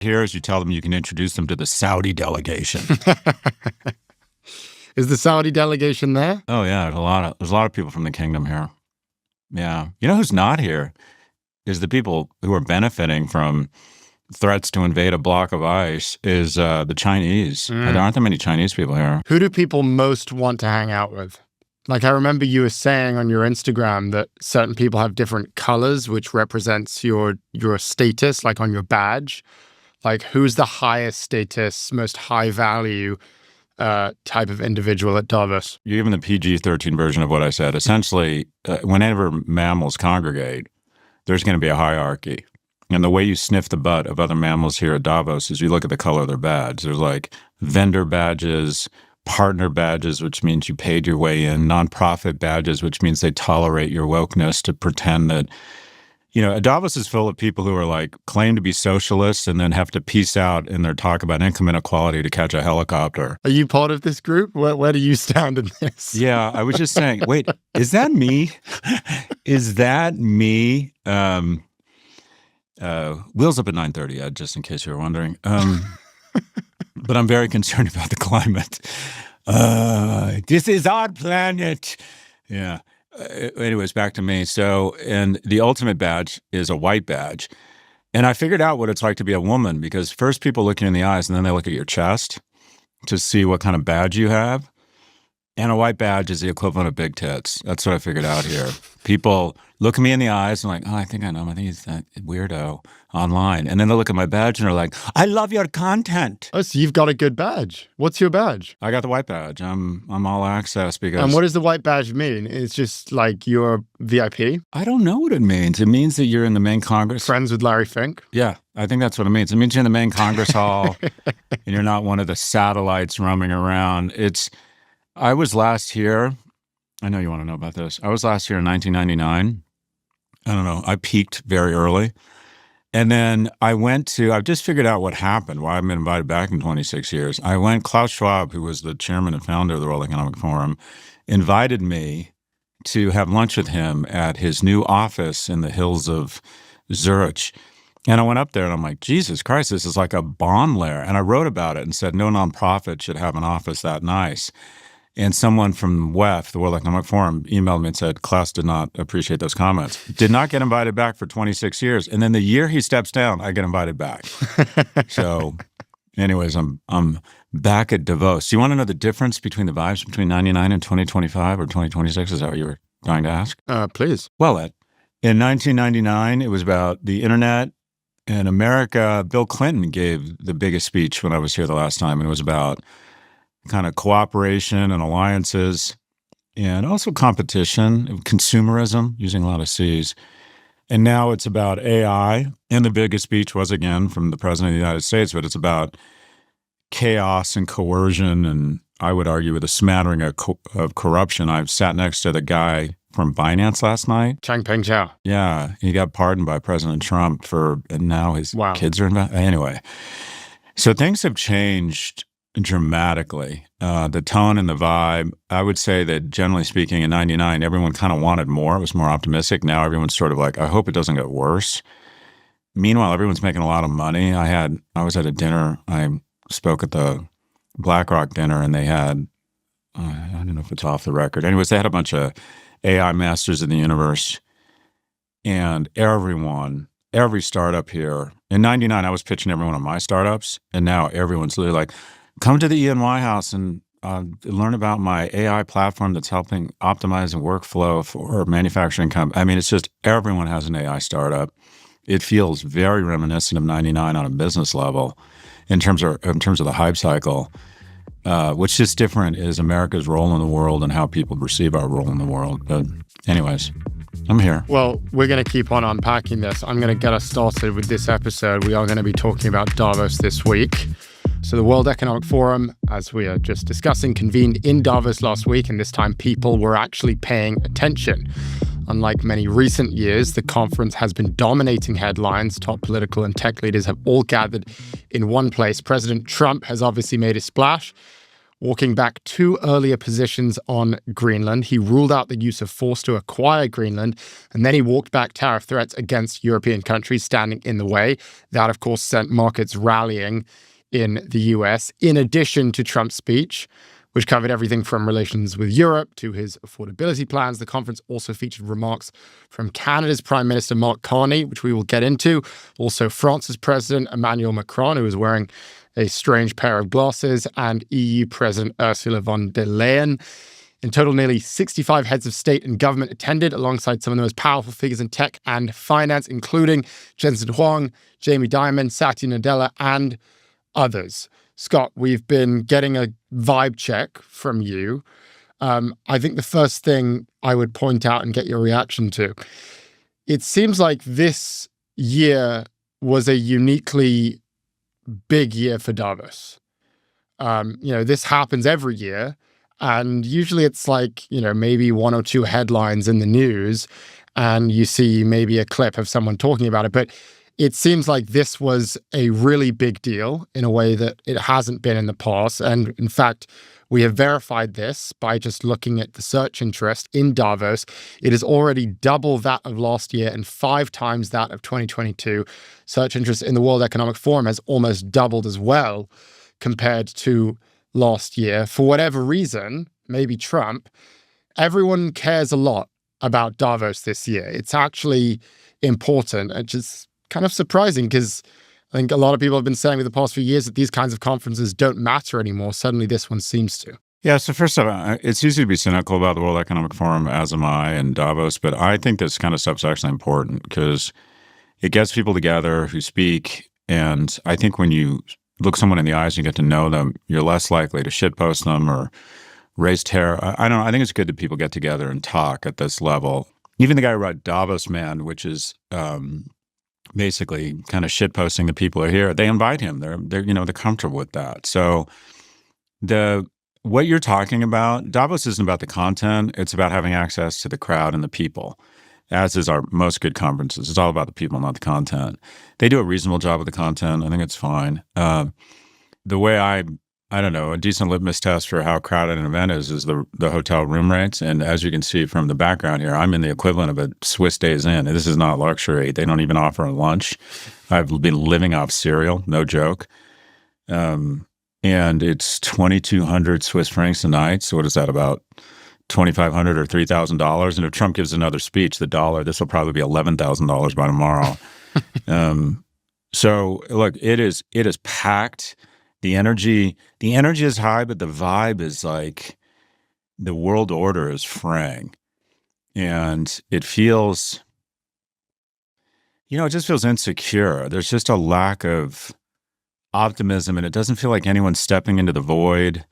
here is you tell them you can introduce them to the Saudi delegation. Is the Saudi delegation there? Oh yeah, there's a lot of people from the kingdom here. Yeah. You know who's not here is the people who are benefiting from threats to invade a block of ice is the Chinese. There aren't that many Chinese people here. Who do people most want to hang out with? Like, I remember you were saying on your Instagram that certain people have different colors, which represents your status, like on your badge. Like, who's the highest status, most high value type of individual at Davos? You're given the PG-13 version of what I said. Essentially, whenever mammals congregate, there's going to be a hierarchy. And the way you sniff the butt of other mammals here at Davos is you look at the color of their badge. There's like vendor badges, partner badges, which means you paid your way in, nonprofit badges, which means they tolerate your wokeness to pretend that, you know, Davos is full of people who are like claim to be socialists and then have to peace out in their talk about income inequality to catch a helicopter. Are you part of this group? Where do you stand in this? Yeah, I was just saying, wait, is that me? Is that me? Wheels up at 9:30, just in case you were wondering. But I'm very concerned about the climate. This is our planet. Yeah. Anyways, back to me. So, and the ultimate badge is a white badge. And I figured out what it's like to be a woman because first people look you in the eyes and then they look at your chest to see what kind of badge you have. And a white badge is the equivalent of big tits. That's what I figured out here. People look at me in the eyes and like, oh, I think I know him. I think he's that weirdo online. And then they look at my badge and they're like, I love your content. Oh, so you've got a good badge. What's your badge? I got the white badge. I'm all access because. And what does the white badge mean? It's just like you're VIP? I don't know what it means. It means that you're in the main Congress. Friends with Larry Fink? Yeah, I think that's what it means. It means you're in the main Congress hall and you're not one of the satellites roaming around. I was last here. I know you want to know about this. I was last here in 1999. I don't know. I peaked very early. And then I've just figured out what happened, why I've been invited back in 26 years. Klaus Schwab, who was the chairman and founder of the World Economic Forum, invited me to have lunch with him at his new office in the hills of Zurich. And I went up there and I'm like, Jesus Christ, this is like a bomb lair. And I wrote about it and said, no nonprofit should have an office that nice. And someone from WEF, the World Economic Forum, emailed me and said, Klaus did not appreciate those comments. Did not get invited back for 26 years. And then the year he steps down, I get invited back. So anyways, I'm back at Davos. Do you want to know the difference between the vibes between 99 and 2025 or 2026? Is that what you were trying to ask? Please. Well, in 1999, it was about the internet. In America, Bill Clinton gave the biggest speech when I was here the last time, and it was about kind of cooperation and alliances and also competition, consumerism, using a lot of C's. And now it's about AI. And the biggest speech was, again, from the President of the United States, but it's about chaos and coercion, and I would argue with a smattering of corruption. I sat next to the guy from Binance last night. Changpeng Zhao. Yeah, he got pardoned by President Trump and now his kids are involved. Anyway, so things have changed dramatically. The tone and the vibe, I would say that generally speaking in 99, everyone kind of wanted more. It was more optimistic. Now everyone's sort of like, I hope it doesn't get worse. Meanwhile, everyone's making a lot of money. I was at a dinner. I spoke at the BlackRock dinner and they had, I don't know if it's off the record. Anyways, they had a bunch of AI masters in the universe and every startup here. In 99, I was pitching every one of my startups and now everyone's literally like, come to the E&Y house and learn about my AI platform that's helping optimize a workflow for manufacturing companies. I mean, it's just everyone has an AI startup. It feels very reminiscent of 99 on a business level in terms of the hype cycle. What's just different is America's role in the world and how people perceive our role in the world. But anyways, I'm here. Well, we're going to keep on unpacking this. I'm going to get us started with this episode. We are going to be talking about Davos this week. So the World Economic Forum, as we are just discussing, convened in Davos last week, and this time people were actually paying attention. Unlike many recent years, the conference has been dominating headlines. Top political and tech leaders have all gathered in one place. President Trump has obviously made a splash walking back 2 earlier positions on Greenland. He ruled out the use of force to acquire Greenland, and then he walked back tariff threats against European countries standing in the way. That, of course, sent markets rallying in the US, in addition to Trump's speech, which covered everything from relations with Europe to his affordability plans. The conference also featured remarks from Canada's Prime Minister Mark Carney, which we will get into. Also, France's President Emmanuel Macron, who was wearing a strange pair of glasses, and EU President Ursula von der Leyen. In total, nearly 65 heads of state and government attended, alongside some of the most powerful figures in tech and finance, including Jensen Huang, Jamie Dimon, Satya Nadella, and others. Scott, we've been getting a vibe check from you. I think the first thing I would point out and get your reaction to, it seems like this year was a uniquely big year for Davos. This happens every year, and usually it's like, maybe 1 or 2 headlines in the news, and you see maybe a clip of someone talking about it. But it seems like this was a really big deal in a way that it hasn't been in the past. And in fact, we have verified this by just looking at the search interest in Davos. It is already double that of last year and 5 times that of 2022. Search interest in the World Economic Forum has almost doubled as well compared to last year. For whatever reason, maybe Trump, everyone cares a lot about Davos this year. It's actually important. It's just kind of surprising, because I think a lot of people have been saying for the past few years that these kinds of conferences don't matter anymore. Suddenly this one seems to. Yeah, so first off, it's easy to be cynical about the World Economic Forum, as am I, and Davos, but I think this kind of stuff's actually important because it gets people together who speak, and I think when you look someone in the eyes and you get to know them, you're less likely to shitpost them or raise terror. I don't know, I think it's good that people get together and talk at this level. Even the guy who wrote Davos Man, which is basically kind of shitposting the people who are here, they invite him. They're comfortable with that. So what you're talking about, Davos isn't about the content. It's about having access to the crowd and the people, as is our most good conferences. It's all about the people, not the content. They do a reasonable job with the content. I think it's fine. The way I don't know, a decent litmus test for how crowded an event is the hotel room rates. And as you can see from the background here, I'm in the equivalent of a Swiss Days Inn. This is not luxury. They don't even offer a lunch. I've been living off cereal, no joke. And it's 2,200 Swiss francs a night. So what is that, about $2,500 or $3,000? And if Trump gives another speech, this will probably be $11,000 by tomorrow. So look, it is packed. The energy is high, but the vibe is like the world order is fraying. And it feels, it just feels insecure. There's just a lack of optimism, and it doesn't feel like anyone's stepping into the void.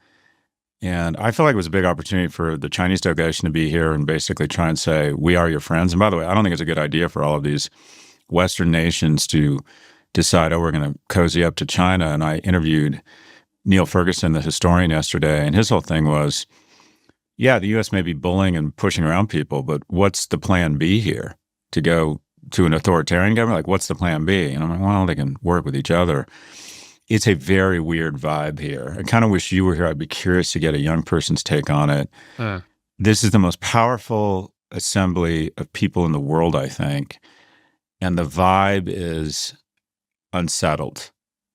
And I feel like it was a big opportunity for the Chinese delegation to be here and basically try and say, we are your friends. And by the way, I don't think it's a good idea for all of these Western nations to decide, we're going to cozy up to China. And I interviewed Neil Ferguson, the historian, yesterday, and his whole thing was, the U.S. may be bullying and pushing around people, but what's the plan B here? To go to an authoritarian government? Like, what's the plan B? And I'm like, well, they can work with each other. It's a very weird vibe here. I kind of wish you were here. I'd be curious to get a young person's take on it. This is the most powerful assembly of people in the world, I think. And the vibe is unsettled.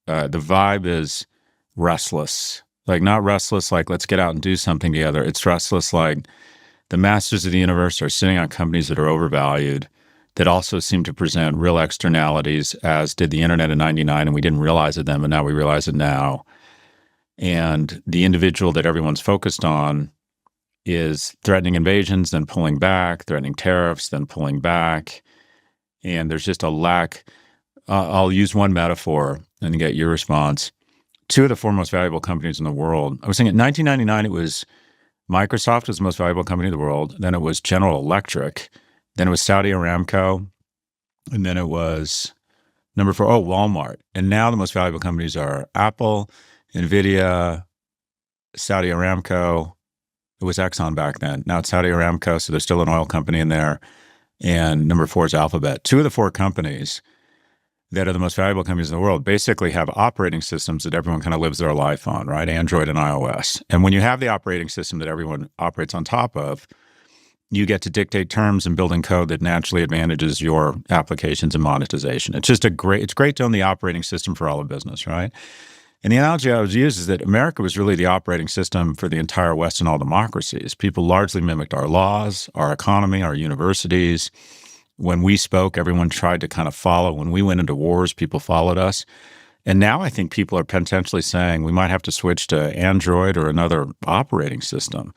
The vibe is restless. Like, not restless like, let's get out and do something together. It's restless like the masters of the universe are sitting on companies that are overvalued, that also seem to present real externalities, as did the internet in 99, and we didn't realize it then, but now we realize it now. And the individual that everyone's focused on is threatening invasions, then pulling back, threatening tariffs, then pulling back. And there's just a lack. I'll use one metaphor and get your response. 2 of the 4 most valuable companies in the world. I was thinking in 1999, it was Microsoft was the most valuable company in the world. Then it was General Electric. Then it was Saudi Aramco. And then it was number 4, Walmart. And now the most valuable companies are Apple, NVIDIA, Saudi Aramco. It was Exxon back then. Now it's Saudi Aramco, so there's still an oil company in there. And number 4 is Alphabet. 2 of the 4 companies that are the most valuable companies in the world basically have operating systems that everyone kind of lives their life on, right? Android and iOS. And when you have the operating system that everyone operates on top of, you get to dictate terms and building code that naturally advantages your applications and monetization. It's great to own the operating system for all of business, right? And the analogy I always use is that America was really the operating system for the entire West and all democracies. People largely mimicked our laws, our economy, our universities. When we spoke, everyone tried to kind of follow. When we went into wars, people followed us. And now I think people are potentially saying we might have to switch to Android or another operating system.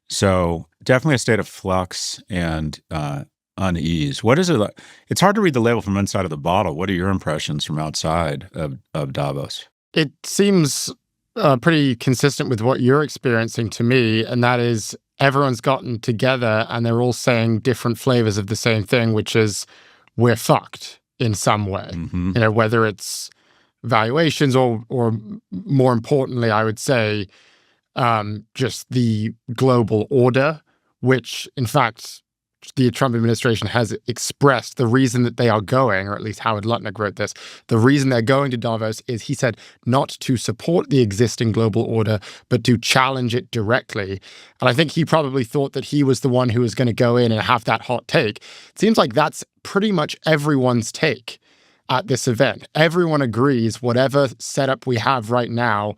So definitely a state of flux and unease. What is it like? It's hard to read the label from inside of the bottle. What are your impressions from outside of Davos? It seems pretty consistent with what you're experiencing to me, and that is everyone's gotten together and they're all saying different flavors of the same thing, which is we're fucked in some way. Mm-hmm. Whether it's valuations or more importantly, I would say just the global order, which in fact the Trump administration has expressed the reason that they are going, or at least Howard Lutnick wrote this, the reason they're going to Davos is, he said, not to support the existing global order, but to challenge it directly. And I think he probably thought that he was the one who was going to go in and have that hot take. It seems like that's pretty much everyone's take at this event. Everyone agrees whatever setup we have right now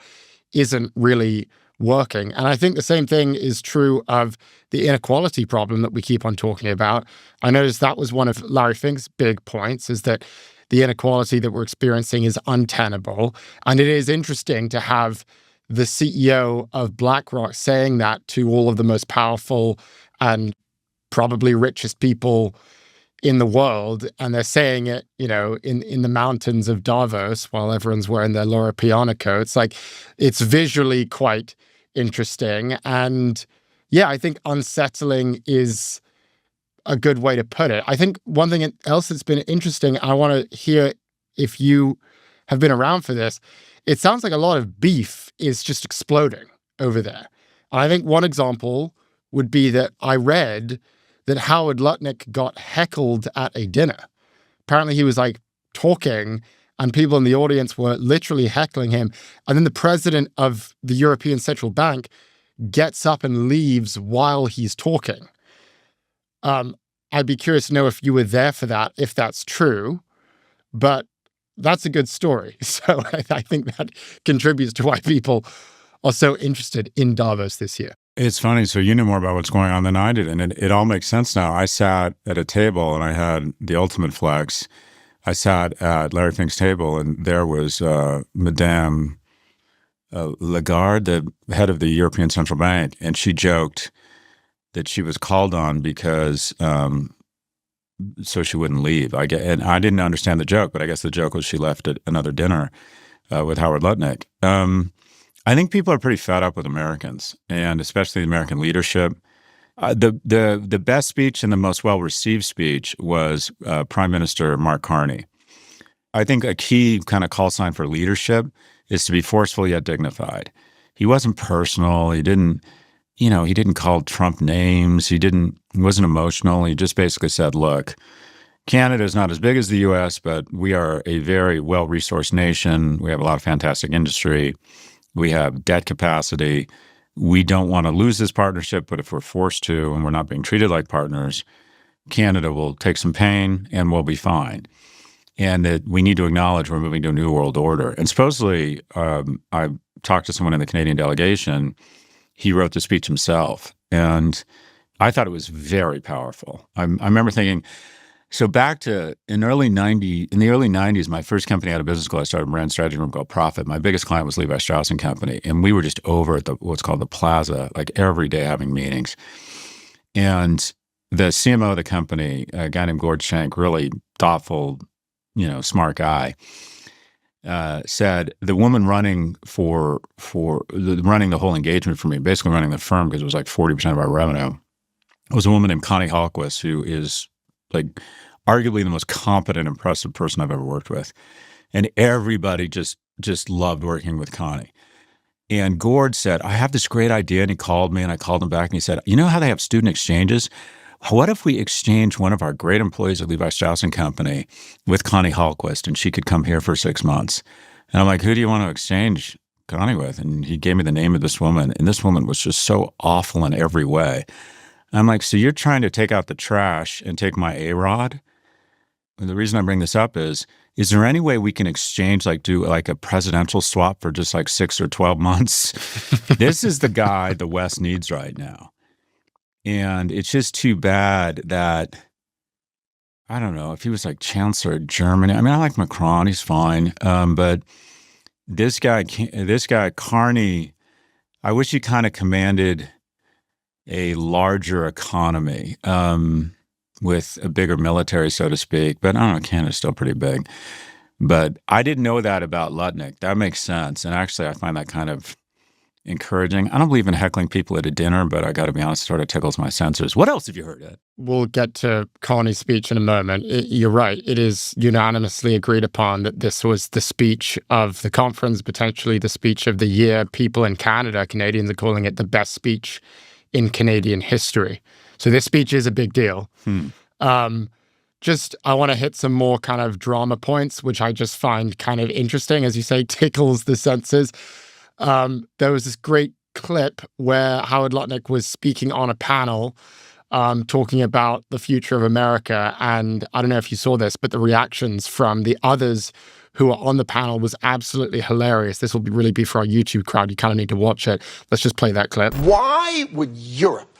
isn't really working. And I think the same thing is true of the inequality problem that we keep on talking about. I noticed that was one of Larry Fink's big points, is that the inequality that we're experiencing is untenable. And it is interesting to have the CEO of BlackRock saying that to all of the most powerful and probably richest people in the world, and they're saying it, in the mountains of Davos while everyone's wearing their Loro Piana coats. Like, it's visually quite interesting. And yeah, I think unsettling is a good way to put it. I think one thing else that's been interesting, I want to hear if you have been around for this, it sounds like a lot of beef is just exploding over there. And I think one example would be that I read that Howard Lutnick got heckled at a dinner. Apparently he was like talking and people in the audience were literally heckling him. And then the president of the European Central Bank gets up and leaves while he's talking. I'd be curious to know if you were there for that, if that's true, but that's a good story. So I think that contributes to why people are so interested in Davos this year. It's funny. So you knew more about what's going on than I did, and it all makes sense now. I sat at a table, and I had the ultimate flex. I sat at Larry Fink's table, and there was Madame Lagarde, the head of the European Central Bank, and she joked that she was called on because so she wouldn't leave. And I didn't understand the joke, but I guess the joke was she left at another dinner with Howard Lutnick. I think people are pretty fed up with Americans, and especially the American leadership. The best speech and the most well-received speech was Prime Minister Mark Carney. I think a key kind of call sign for leadership is to be forceful yet dignified. He wasn't personal. He didn't call Trump names. He wasn't emotional. He just basically said, look, Canada is not as big as the U.S., but we are a very well-resourced nation. We have a lot of fantastic industry. We have debt capacity. We don't want to lose this partnership, but if we're forced to and we're not being treated like partners, Canada will take some pain and we'll be fine. And that we need to acknowledge we're moving to a new world order. And supposedly, I talked to someone in the Canadian delegation. He wrote the speech himself, and I thought it was very powerful. I remember thinking, so back to in the early 90s, my first company out of business school, I started a brand strategy room called Prof. My biggest client was Levi Strauss & Company, and we were just over at what's called the Plaza, like every day having meetings. And the CMO of the company, a guy named Gord Schenk, really thoughtful, smart guy, said the woman running running the whole engagement for me, basically running the firm because it was like 40% of our revenue, was a woman named Connie Hallquist, who is like arguably the most competent, impressive person I've ever worked with. And everybody just loved working with Connie. And Gord said, I have this great idea. And he called me and I called him back and he said, you know how they have student exchanges? what if we exchange one of our great employees at Levi Strauss & Company with Connie Hallquist, and she could come here for 6 months? And I'm like, who do you want to exchange Connie with? And he gave me the name of this woman, and this woman was just so awful in every way. I'm like, so you're trying to take out the trash and take my A-Rod? And the reason I bring this up is there any way we can exchange, like do like a presidential swap for just like 6 or 12 months? This is the guy the West needs right now. And it's just too bad that, I don't know, if he was like Chancellor of Germany. I mean, I like Macron, he's fine. But this guy, Carney, I wish he kind of commanded a larger economy with a bigger military, so to speak. But I don't know, Canada's still pretty big. But I didn't know that about Lutnick. That makes sense. And actually, I find that kind of encouraging. I don't believe in heckling people at a dinner, but I got to be honest, it sort of tickles my senses. What else have you heard, Ed? We'll get to Carney's speech in a moment. You're right. It is unanimously agreed upon that this was the speech of the conference, potentially the speech of the year. People in Canada, Canadians are calling it the best speech in Canadian history. So this speech is a big deal. I want to hit some more kind of drama points, which I just find kind of interesting. As you say, tickles the senses. There was this great clip where Howard Lutnick was speaking on a panel talking about the future of America. And I don't know if you saw this, but the reactions from the others who were on the panel was absolutely hilarious. This will really be for our YouTube crowd. You kind of need to watch it. Let's just play that clip. Why would Europe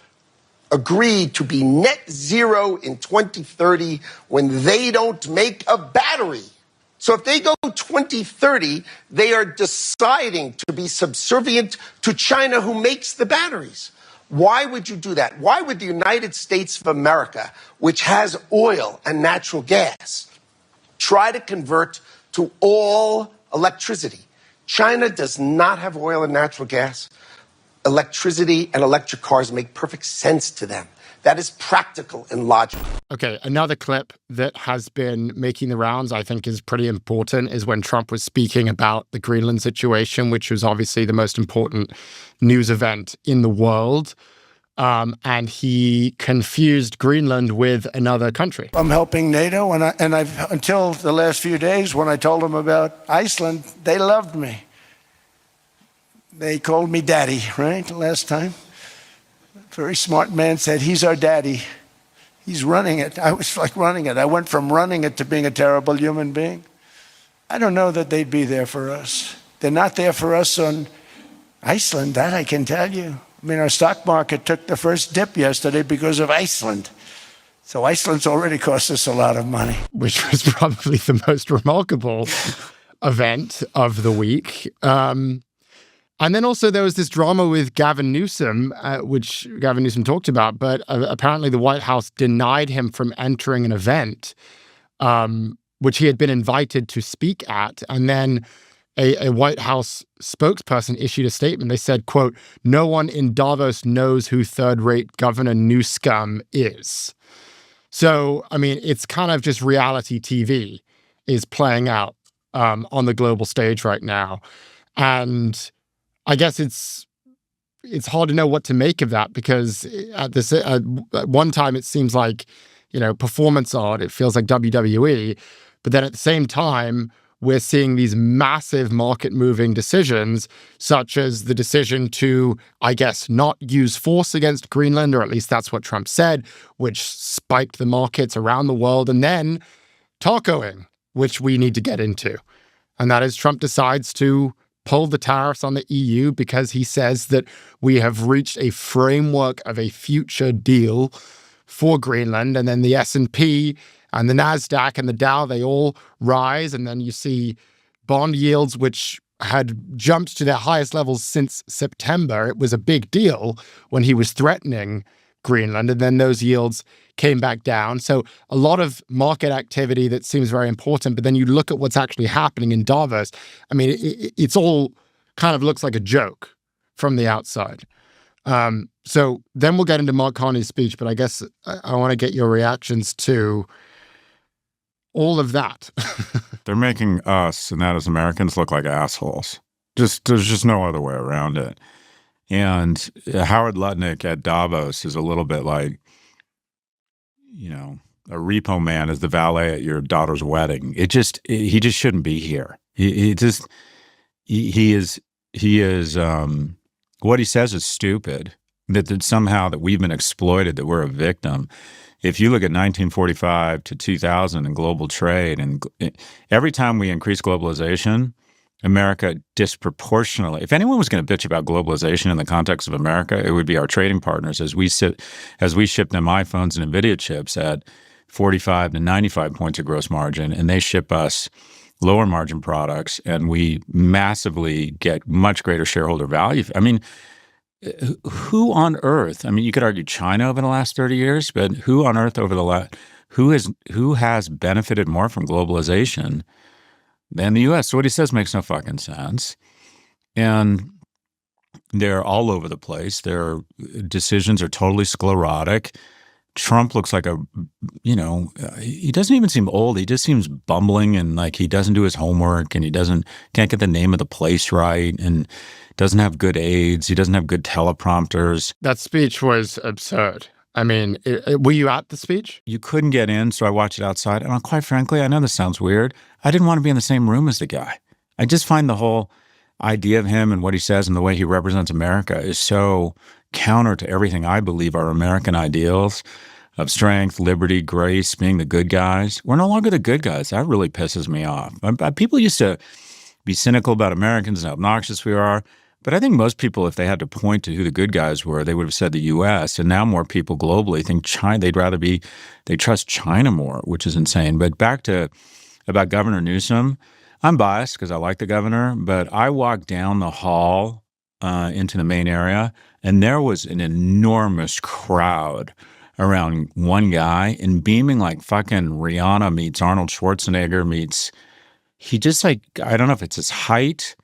agree to be net zero in 2030 when they don't make a battery? So if they go 2030, they are deciding to be subservient to China, who makes the batteries. Why would you do that? Why would the United States of America, which has oil and natural gas, try to convert to all electricity? China does not have oil and natural gas. Electricity and electric cars make perfect sense to them. That is practical and logical. Okay, another clip that has been making the rounds, I think is pretty important, is when Trump was speaking about the Greenland situation, which was obviously the most important news event in the world. And he confused Greenland with another country. I'm helping NATO, and I've until the last few days when I told them about Iceland, they loved me. They called me daddy, right, last time. Very smart man said, he's our daddy. He's running it. I was like running it. I went from running it to being a terrible human being. I don't know that they'd be there for us. They're not there for us on Iceland, that I can tell you. I mean, our stock market took the first dip yesterday because of Iceland. So Iceland's already cost us a lot of money. Which was probably the most remarkable event of the week. And then also there was this drama with Gavin Newsom, which Gavin Newsom talked about, but apparently the White House denied him from entering an event, which he had been invited to speak at. And then a White House spokesperson issued a statement. They said, quote, "No one in Davos knows who third-rate Governor Newsom is." So, I mean, it's kind of just reality TV is playing out on the global stage right now. And I guess it's hard to know what to make of that, because at one time it seems like, performance art. It feels like WWE. But then at the same time, we're seeing these massive market-moving decisions, such as the decision to, I guess, not use force against Greenland, or at least that's what Trump said, which spiked the markets around the world. And then tacoing, which we need to get into. And that is Trump decides to pull the tariffs on the EU because he says that we have reached a framework of a future deal for Greenland. And then the S&P and the NASDAQ and the Dow, they all rise. And then you see bond yields, which had jumped to their highest levels since September. It was a big deal when he was threatening Greenland. And then those yields came back down. So a lot of market activity that seems very important. But then you look at what's actually happening in Davos. I mean, it's all kind of looks like a joke from the outside. So then we'll get into Mark Carney's speech. But I guess I want to get your reactions to all of that. They're making us, and that as Americans, look like assholes. There's just no other way around it. And Howard Lutnick at Davos is a little bit like a repo man as the valet at your daughter's wedding. He just shouldn't be here. He is what he says is stupid. That somehow that we've been exploited, that we're a victim. If you look at 1945 to 2000 in global trade, and every time we increase globalization, America disproportionately, if anyone was going to bitch about globalization in the context of America, it would be our trading partners as we ship them iPhones and NVIDIA chips at 45 to 95 points of gross margin, and they ship us lower margin products, and we massively get much greater shareholder value. I mean, who on earth? I mean, you could argue China over the last 30 years, but who on earth who has benefited more from globalization than the U.S.? So what he says makes no fucking sense, and they're all over the place. Their decisions are totally sclerotic. Trump looks like he doesn't even seem old. He just seems bumbling, and like he doesn't do his homework, and he can't get the name of the place right, and doesn't have good aides. He doesn't have good teleprompters. That speech was absurd. I mean, were you at the speech? You couldn't get in, so I watched it outside. And quite frankly, I know this sounds weird. I didn't want to be in the same room as the guy. I just find the whole idea of him and what he says and the way he represents America is so counter to everything I believe are American ideals of strength, liberty, grace, being the good guys. We're no longer the good guys. That really pisses me off. People used to be cynical about Americans and how obnoxious we are. But I think most people, if they had to point to who the good guys were, they would have said the U.S. And now more people globally think China. They trust China more, which is insane. But back to about Governor Newsom, I'm biased because I like the governor, but I walked down the hall into the main area, and there was an enormous crowd around one guy and beaming like fucking Rihanna meets Arnold Schwarzenegger meets, he just like, I don't know if it's his height,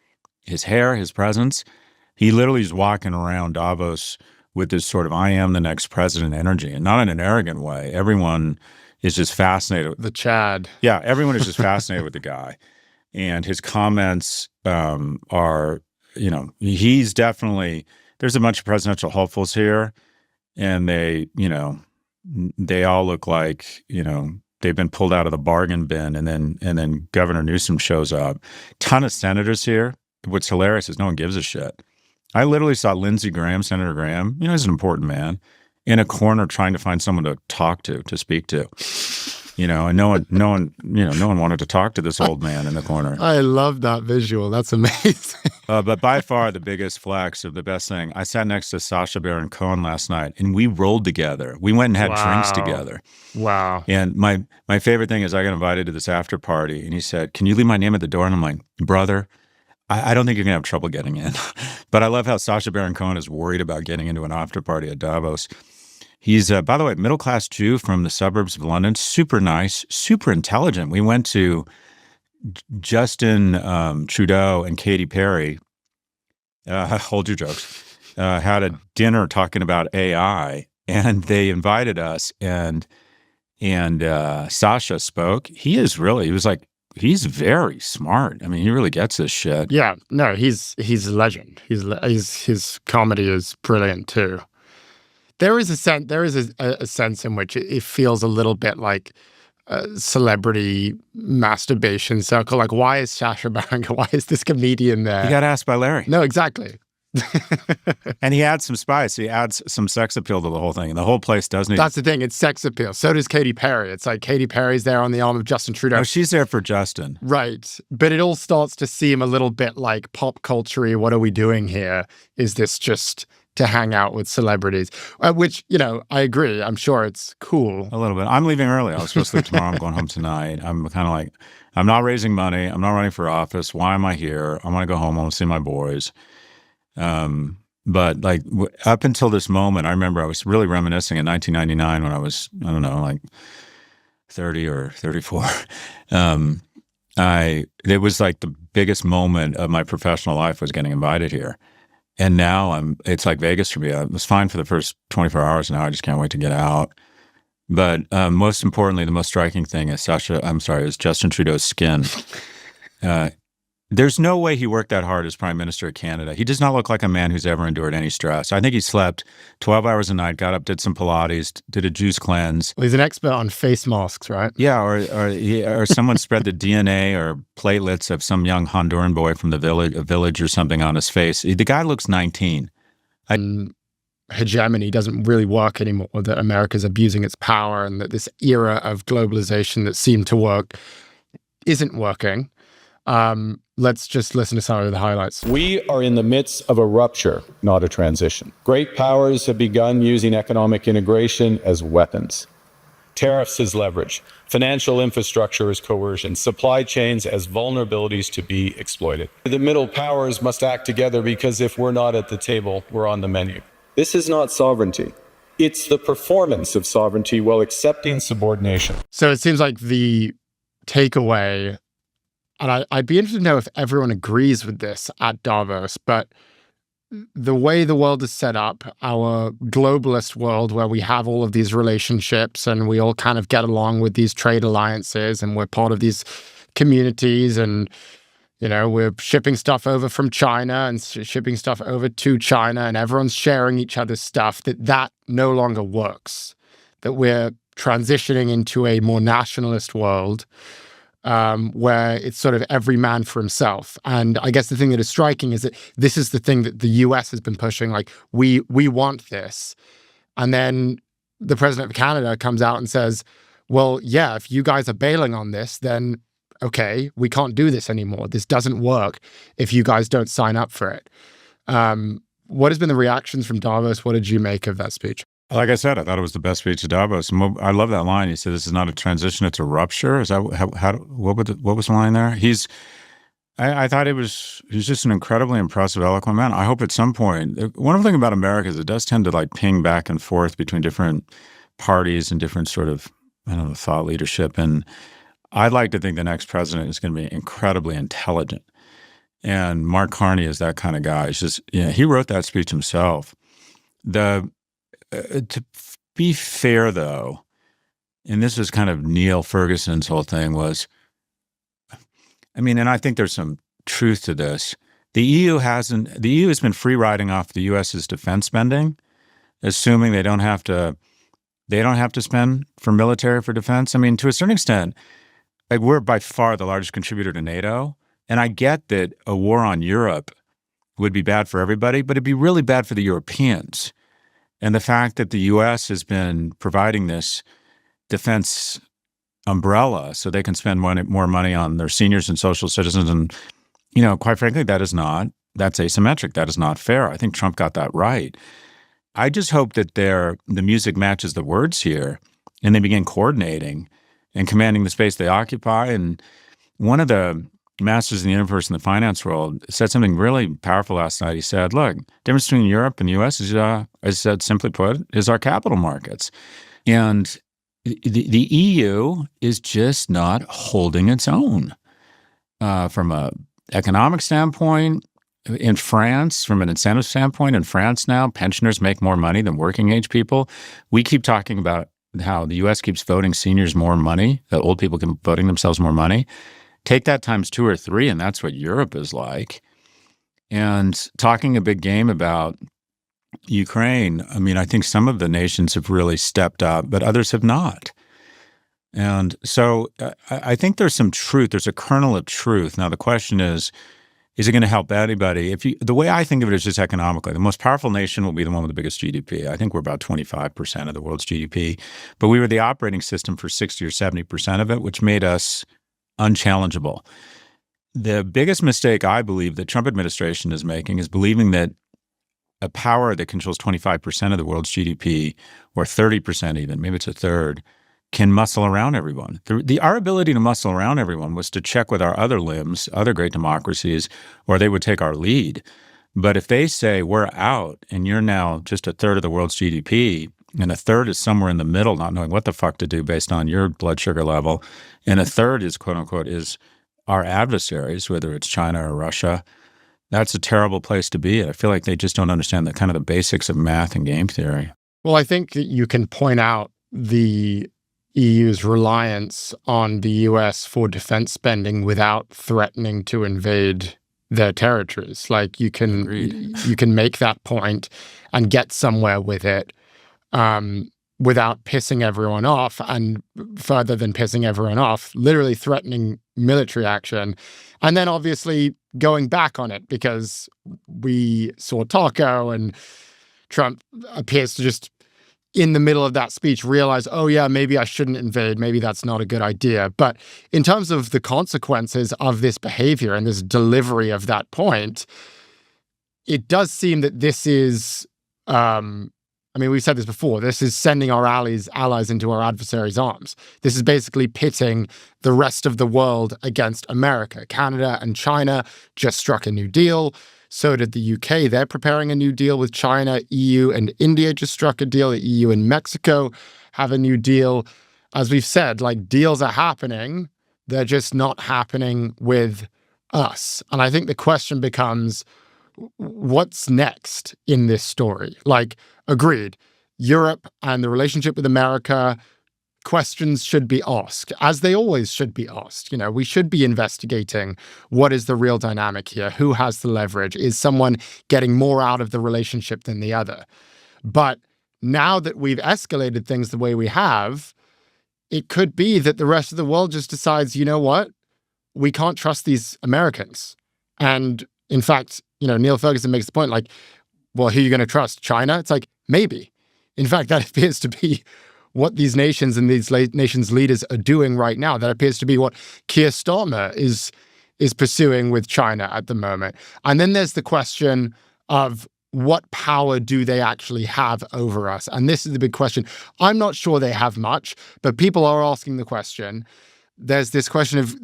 his hair, his presence. He literally is walking around Davos with this sort of I am the next president energy, and not in an arrogant way. Everyone is just fascinated. The Chad. Yeah, everyone is just fascinated with the guy. And his comments are, he's definitely, there's a bunch of presidential hopefuls here, and they all look like, they've been pulled out of the bargain bin, and then Governor Newsom shows up. Ton of senators here. What's hilarious is no one gives a shit. I literally saw Lindsey Graham, Senator Graham, he's an important man, in a corner trying to find someone to talk to speak to. And no one wanted to talk to this old man in the corner. I love that visual. That's amazing. But by far the biggest flex of the best thing, I sat next to Sacha Baron Cohen last night, and we rolled together. We went and had drinks together. Wow. And my favorite thing is I got invited to this after party, and he said, "Can you leave my name at the door?" And I'm like, "Brother, I don't think you're going to have trouble getting in." But I love how Sacha Baron Cohen is worried about getting into an after party at Davos. He's, by the way, middle-class Jew from the suburbs of London, super nice, super intelligent. We went to Justin Trudeau and Katy Perry, hold your jokes, had a dinner talking about AI, and they invited us, and Sasha spoke. He was very smart. I mean, he really gets this shit. Yeah, no, he's a legend. His comedy is brilliant too. There is a sense in which it feels a little bit like a celebrity masturbation circle. Like, why is Sacha Baron? Why is this comedian there? He got asked by Larry. No, exactly. And he adds some spice. He adds some sex appeal to the whole thing. And the whole place doesn't. That's the thing. It's sex appeal. So does Katy Perry. It's like Katy Perry's there on the arm of Justin Trudeau. Oh, she's there for Justin. Right. But it all starts to seem a little bit like pop culture-y. What are we doing here? Is this just to hang out with celebrities? Which, I agree. I'm sure it's cool. A little bit. I'm leaving early. I was supposed to leave tomorrow. I'm going home tonight. I'm kind of like, I'm not raising money. I'm not running for office. Why am I here? I want to go home. I want to see my boys. But like up until this moment, I remember I was really reminiscing in 1999 when I was, I don't know, like 30 or 34. It was like the biggest moment of my professional life was getting invited here. And now it's like Vegas for me. I was fine for the first 24 hours. Now I just can't wait to get out. But most importantly, the most striking thing is Justin Trudeau's skin. There's no way he worked that hard as Prime Minister of Canada. He does not look like a man who's ever endured any stress. I think he slept 12 hours a night, got up, did some Pilates, did a juice cleanse. Well, he's an expert on face masks, right? Yeah, or someone spread the DNA or platelets of some young Honduran boy from the village or something on his face. The guy looks 19. Hegemony doesn't really work anymore, that America's abusing its power and that this era of globalization that seemed to work isn't working. Let's just listen to some of the highlights. We are in the midst of a rupture, not a transition. Great powers have begun using economic integration as weapons. Tariffs as leverage, financial infrastructure as coercion, supply chains as vulnerabilities to be exploited. The middle powers must act together because if we're not at the table, we're on the menu. This is not sovereignty. It's the performance of sovereignty while accepting subordination. So it seems like the takeaway, and I'd be interested to know if everyone agrees with this at Davos, but the way the world is set up, our globalist world where we have all of these relationships and we all kind of get along with these trade alliances and we're part of these communities and, you know, we're shipping stuff over from China and shipping stuff over to China and everyone's sharing each other's stuff, that no longer works, that we're transitioning into a more nationalist world where it's sort of every man for himself. And I guess the thing that is striking is that this is the thing that the US has been pushing, like, we want this. And then the president of Canada comes out and says, well, yeah, if you guys are bailing on this, then okay, we can't do this anymore. This doesn't work if you guys don't sign up for it. What has been the reactions from Davos? What did you make of that speech? Like I said, I thought it was the best speech at Davos. And I love that line. He said, "This is not a transition; it's a rupture." Is that what was the line there? I thought he's just an incredibly impressive, eloquent man. I hope at some point, one of the things about America is it does tend to like ping back and forth between different parties and different sort of, I don't know, thought leadership. And I'd like to think the next president is going to be incredibly intelligent. And Mark Carney is that kind of guy. It's just, he wrote that speech himself. To be fair, though, and this was kind of Neil Ferguson's whole thing was, and I think there's some truth to this. The EU has been free riding off the US's defense spending, assuming they don't have to spend for military for defense. To a certain extent, like we're by far the largest contributor to NATO, and I get that a war on Europe would be bad for everybody, but it'd be really bad for the Europeans. And the fact that the U.S. has been providing this defense umbrella so they can spend more money on their seniors and social citizens, and quite frankly, that's asymmetric. That is not fair. I think Trump got that right. I just hope that the music matches the words here, and they begin coordinating and commanding the space they occupy. And one of the masters in the universe in the finance world said something really powerful last night. He said, look, the difference between Europe and the U.S. is, as I said, simply put, is our capital markets. And the EU is just not holding its own from an economic standpoint. In France, from an incentive standpoint, in France now, pensioners make more money than working age people. We keep talking about how the U.S. keeps voting seniors more money, that old people keep voting themselves more money. Take that times 2 or 3, and that's what Europe is like. And talking a big game about Ukraine, I think some of the nations have really stepped up, but others have not. And so I think there's some truth. There's a kernel of truth. Now, the question is it going to help anybody? The way I think of it is just economically. The most powerful nation will be the one with the biggest GDP. I think we're about 25% of the world's GDP. But we were the operating system for 60 or 70% of it, which made us unchallengeable. The biggest mistake I believe the Trump administration is making is believing that a power that controls 25% of the world's GDP, or 30% even, maybe it's a third, can muscle around everyone. Our ability to muscle around everyone was to check with our other limbs, other great democracies, or they would take our lead. But if they say, we're out and you're now just a third of the world's GDP, and a third is somewhere in the middle, not knowing what the fuck to do based on your blood sugar level, and a third is, quote unquote, is our adversaries, whether it's China or Russia, that's a terrible place to be. I feel like they just don't understand the kind of the basics of math and game theory. Well, I think that you can point out the EU's reliance on the US for defense spending without threatening to invade their territories. Like you can make that point and get somewhere with it without pissing everyone off, and further than pissing everyone off, literally threatening military action, and then obviously going back on it because we saw Taco and Trump appears to just in the middle of that speech realize, oh yeah, maybe I shouldn't invade. Maybe that's not a good idea. But in terms of the consequences of this behavior and this delivery of that point, it does seem that this is, we've said this before, this is sending our allies into our adversaries' arms. This is basically pitting the rest of the world against America. Canada and China just struck a new deal. So did the UK. They're preparing a new deal with China. EU and India just struck a deal. The EU and Mexico have a new deal. As we've said, like deals are happening. They're just not happening with us. And I think the question becomes, what's next in this story? Like, agreed, Europe and the relationship with America, questions should be asked, as they always should be asked. You know, we should be investigating what is the real dynamic here? Who has the leverage? Is someone getting more out of the relationship than the other? But now that we've escalated things the way we have, it could be that the rest of the world just decides, you know what? We can't trust these Americans. And in fact, you know, Neil Ferguson makes the point like, well, who are you going to trust? China? It's like, maybe. In fact, that appears to be what these nations and these nations' leaders are doing right now. That appears to be what Keir Starmer is pursuing with China at the moment. And then there's the question of what power do they actually have over us? And this is the big question. I'm not sure they have much, but people are asking the question. There's this question of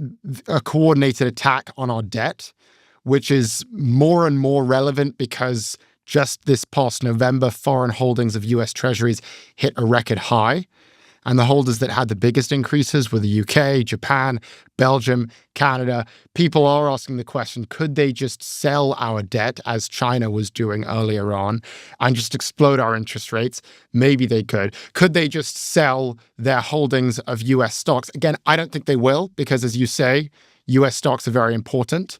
a coordinated attack on our debt, which is more and more relevant because just this past November, foreign holdings of US Treasuries hit a record high. And the holders that had the biggest increases were the UK, Japan, Belgium, Canada. People are asking the question, could they just sell our debt as China was doing earlier on and just explode our interest rates? Maybe they could. Could they just sell their holdings of US stocks? Again, I don't think they will because, as you say, US stocks are very important.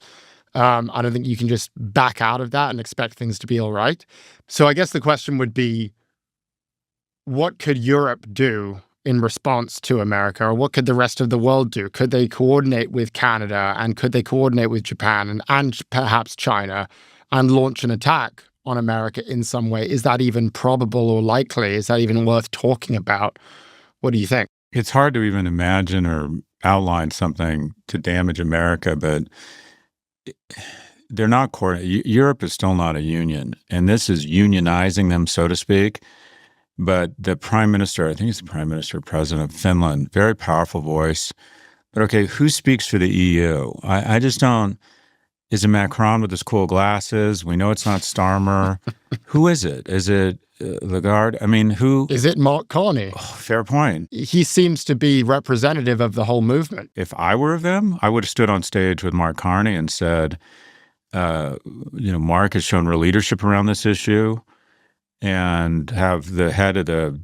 I don't think you can just back out of that and expect things to be all right. So I guess the question would be, what could Europe do in response to America, or what could the rest of the world do? Could they coordinate with Canada, and could they coordinate with Japan and perhaps China and launch an attack on America in some way? Is that even probable or likely? Is that even worth talking about? What do you think? It's hard to even imagine or outline something to damage America, but they're not coordinated. Europe is still not a union, and this is unionizing them, so to speak. But the prime minister, I think it's the prime minister, president of Finland, very powerful voice. But okay, who speaks for the EU? I just don't. Is it Macron with his cool glasses? We know it's not Starmer. Who is it? Is it Lagarde? I mean, who? Is it Mark Carney? Oh, fair point. He seems to be representative of the whole movement. If I were of them, I would have stood on stage with Mark Carney and said, Mark has shown real leadership around this issue, and have the head of the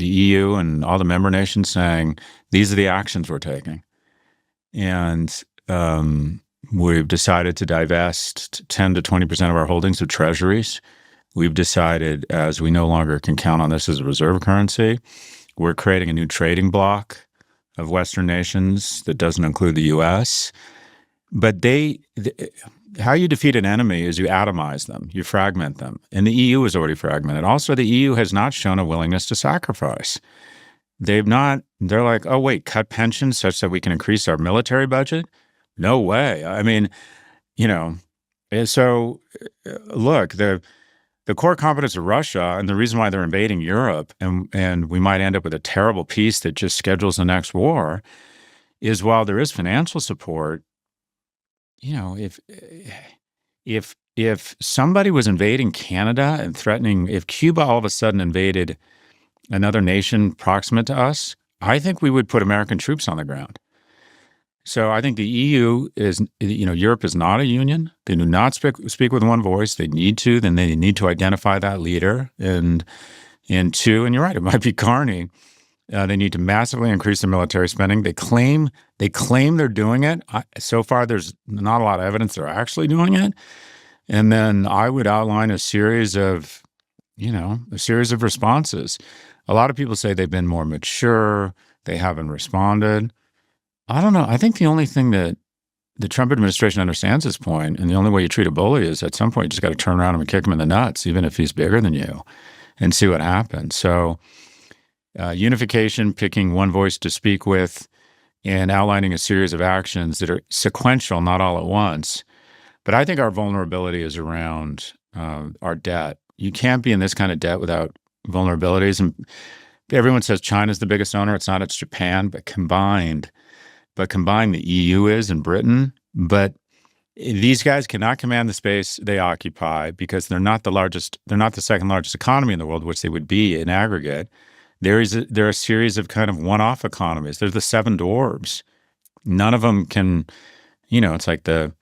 EU and all the member nations saying, these are the actions we're taking. And we've decided to divest 10 to 20% of our holdings of treasuries. We've decided, as we no longer can count on this as a reserve currency, we're creating a new trading bloc of Western nations that doesn't include the U.S. But how you defeat an enemy is you atomize them, you fragment them. And the EU is already fragmented. Also, the EU has not shown a willingness to sacrifice. They're like, oh, wait, cut pensions such that we can increase our military budget? No way. I mean, so look, the core competence of Russia and the reason why they're invading Europe and we might end up with a terrible peace that just schedules the next war is, while there is financial support, if somebody was invading Canada and threatening, if Cuba all of a sudden invaded another nation proximate to us, I think we would put American troops on the ground. So I think the EU is, Europe is not a union. They do not speak with one voice. They need to. Then they need to identify that leader. And two, and you're right, it might be Carney. They need to massively increase their military spending. They claim they're doing it. So far, there's not a lot of evidence they're actually doing it. And then I would outline a series of responses. A lot of people say they've been more mature. They haven't responded. I don't know. I think the only thing that the Trump administration understands this point, and the only way you treat a bully is at some point you just got to turn around and kick him in the nuts, even if he's bigger than you, and see what happens. So unification, picking one voice to speak with, and outlining a series of actions that are sequential, not all at once. But I think our vulnerability is around our debt. You can't be in this kind of debt without vulnerabilities. And everyone says China's the biggest owner. It's not. It's Japan. But combined, the EU is and Britain. But these guys cannot command the space they occupy because they're not the largest. They're not the second largest economy in the world, which they would be in aggregate. There are a series of kind of one-off economies. There's the seven dwarves. None of them can, it's like the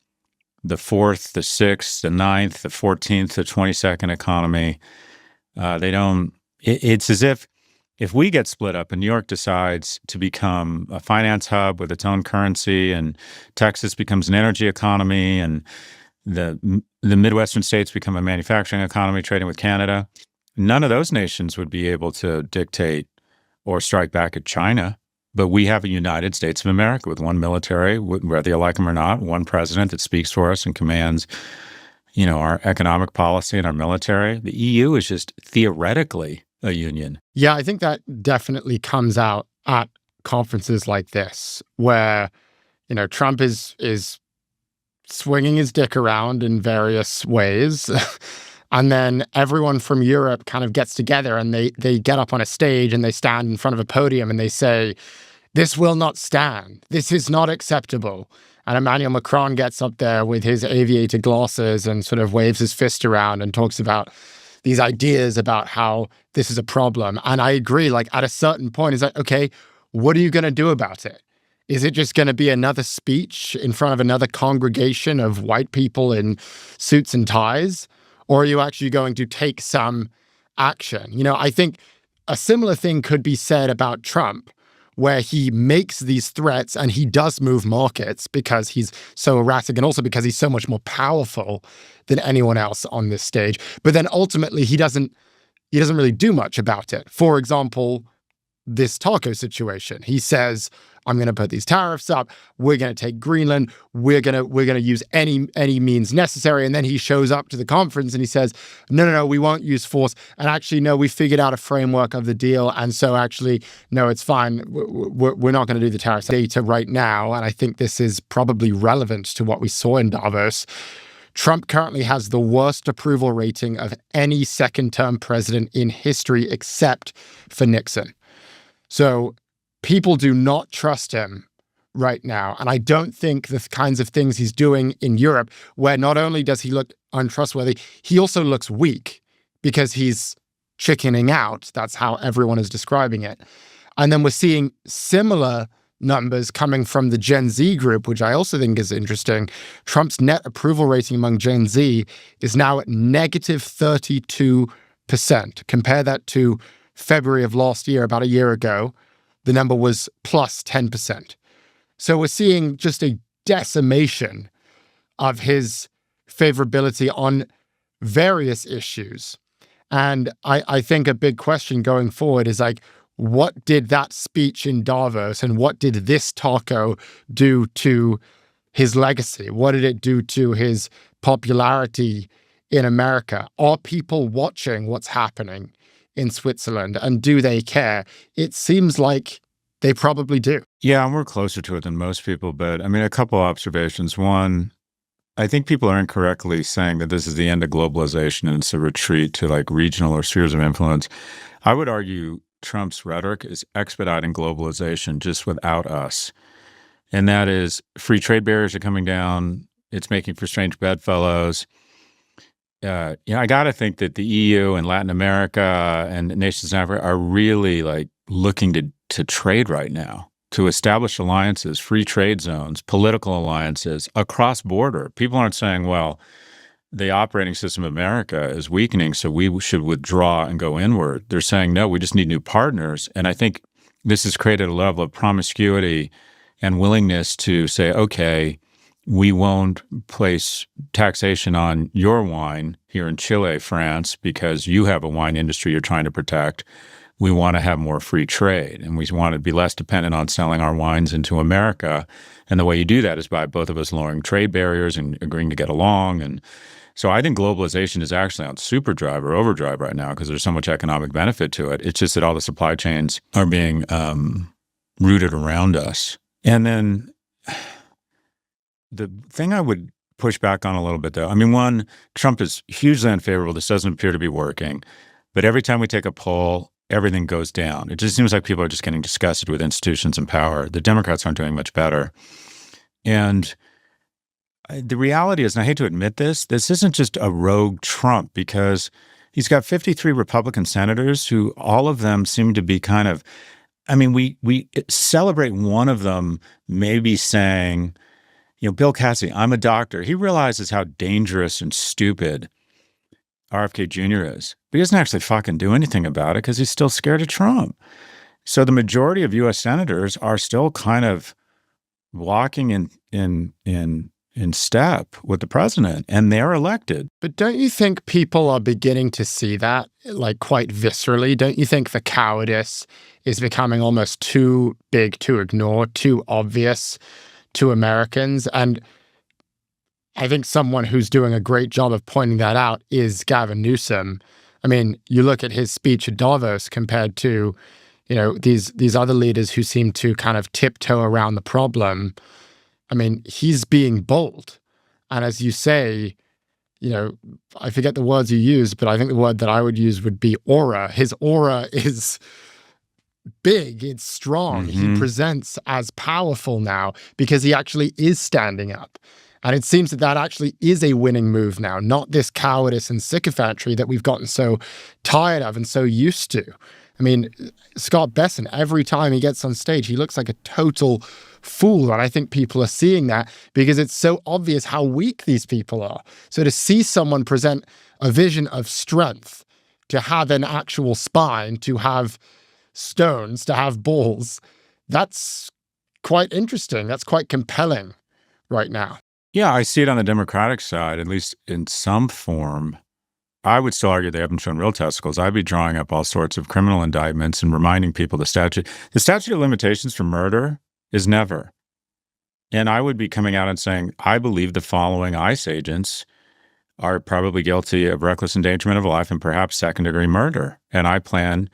fourth, the sixth, the ninth, the 14th, the 22nd economy. They don't. It's as if we get split up and New York decides to become a finance hub with its own currency, and Texas becomes an energy economy, and the Midwestern states become a manufacturing economy trading with Canada. None of those nations would be able to dictate or strike back at China. But we have a United States of America with one military, whether you like them or not, one president that speaks for us and commands, our economic policy and our military. The EU is just theoretically a union. Yeah, I think that definitely comes out at conferences like this, where, Trump is swinging his dick around in various ways. And then everyone from Europe kind of gets together and they get up on a stage and they stand in front of a podium and they say, this will not stand. This is not acceptable. And Emmanuel Macron gets up there with his aviator glasses and sort of waves his fist around and talks about these ideas about how this is a problem. And I agree, like at a certain point, it's like, okay, what are you going to do about it? Is it just going to be another speech in front of another congregation of white people in suits and ties? Or are you actually going to take some action? I think a similar thing could be said about Trump, where he makes these threats and he does move markets because he's so erratic and also because he's so much more powerful than anyone else on this stage. But then ultimately he doesn't really do much about it. For example, this taco situation. He says, I'm going to put these tariffs up. We're going to take Greenland. We're going to use any means necessary. And then he shows up to the conference and he says, no, we won't use force. And actually, no, we figured out a framework of the deal. And so actually, no, it's fine. We're not going to do the tariffs data right now. And I think this is probably relevant to what we saw in Davos. Trump currently has the worst approval rating of any second-term president in history except for Nixon. So people do not trust him right now. And I don't think the kinds of things he's doing in Europe, where not only does he look untrustworthy, he also looks weak because he's chickening out. That's how everyone is describing it. And then we're seeing similar numbers coming from the Gen Z group, which I also think is interesting. Trump's net approval rating among Gen Z is now at negative 32%. Compare that to February of last year, about a year ago, the number was plus 10%. So we're seeing just a decimation of his favorability on various issues. And I think a big question going forward is like, what did that speech in Davos and what did this taco do to his legacy? What did it do to his popularity in America? Are people watching what's happening in Switzerland, and do they care? It seems like they probably do. Yeah, and we're closer to it than most people, but I mean, a couple observations. One, I think people are incorrectly saying that this is the end of globalization and it's a retreat to like regional or spheres of influence. I would argue Trump's rhetoric is expediting globalization just without us. And that is free trade barriers are coming down. It's making for strange bedfellows. I got to think that the EU and Latin America and nations in Africa are really like looking to trade right now, to establish alliances, free trade zones, political alliances across border. People aren't saying, well, the operating system of America is weakening, so we should withdraw and go inward. They're saying, no, we just need new partners. And I think this has created a level of promiscuity and willingness to say, okay, we won't place taxation on your wine here in Chile, France, because you have a wine industry you're trying to protect. We want to have more free trade, and we want to be less dependent on selling our wines into America. And the way you do that is by both of us lowering trade barriers and agreeing to get along. And so I think globalization is actually on superdrive or overdrive right now because there's so much economic benefit to it. It's just that all the supply chains are being rooted around us. And then the thing I would push back on a little bit, though, I mean, one, Trump is hugely unfavorable. This doesn't appear to be working. But every time we take a poll, everything goes down. It just seems like people are just getting disgusted with institutions and power. The Democrats aren't doing much better. And the reality is, and I hate to admit this isn't just a rogue Trump, because he's got 53 Republican senators who all of them seem to be kind of, I mean, we celebrate one of them maybe saying, Bill Cassidy, I'm a doctor. He realizes how dangerous and stupid RFK Jr. is, but he doesn't actually fucking do anything about it because he's still scared of Trump. So the majority of U.S. senators are still kind of walking in step with the president, and they're elected. But don't you think people are beginning to see that, like, quite viscerally? Don't you think the cowardice is becoming almost too big to ignore, too obvious to Americans? And I think someone who's doing a great job of pointing that out is Gavin Newsom. I mean, you look at his speech at Davos compared to, these other leaders who seem to kind of tiptoe around the problem. I mean, he's being bold. And as you say, I forget the words you use, but I think the word that I would use would be aura. His aura is big, it's strong. Mm-hmm. He presents as powerful now because he actually is standing up. And it seems that actually is a winning move now, not this cowardice and sycophantry that we've gotten so tired of and so used to. I mean, Scott Besson, every time he gets on stage, he looks like a total fool. And I think people are seeing that because it's so obvious how weak these people are. So to see someone present a vision of strength, to have an actual spine, to have stones, to have balls, that's quite interesting. That's quite compelling right now. Yeah, I see it on the Democratic side, at least in some form. I would still argue they haven't shown real testicles. I'd be drawing up all sorts of criminal indictments and reminding people the statute of limitations for murder is never. And I would be coming out and saying, I believe the following ICE agents are probably guilty of reckless endangerment of life and perhaps second-degree murder. And I plan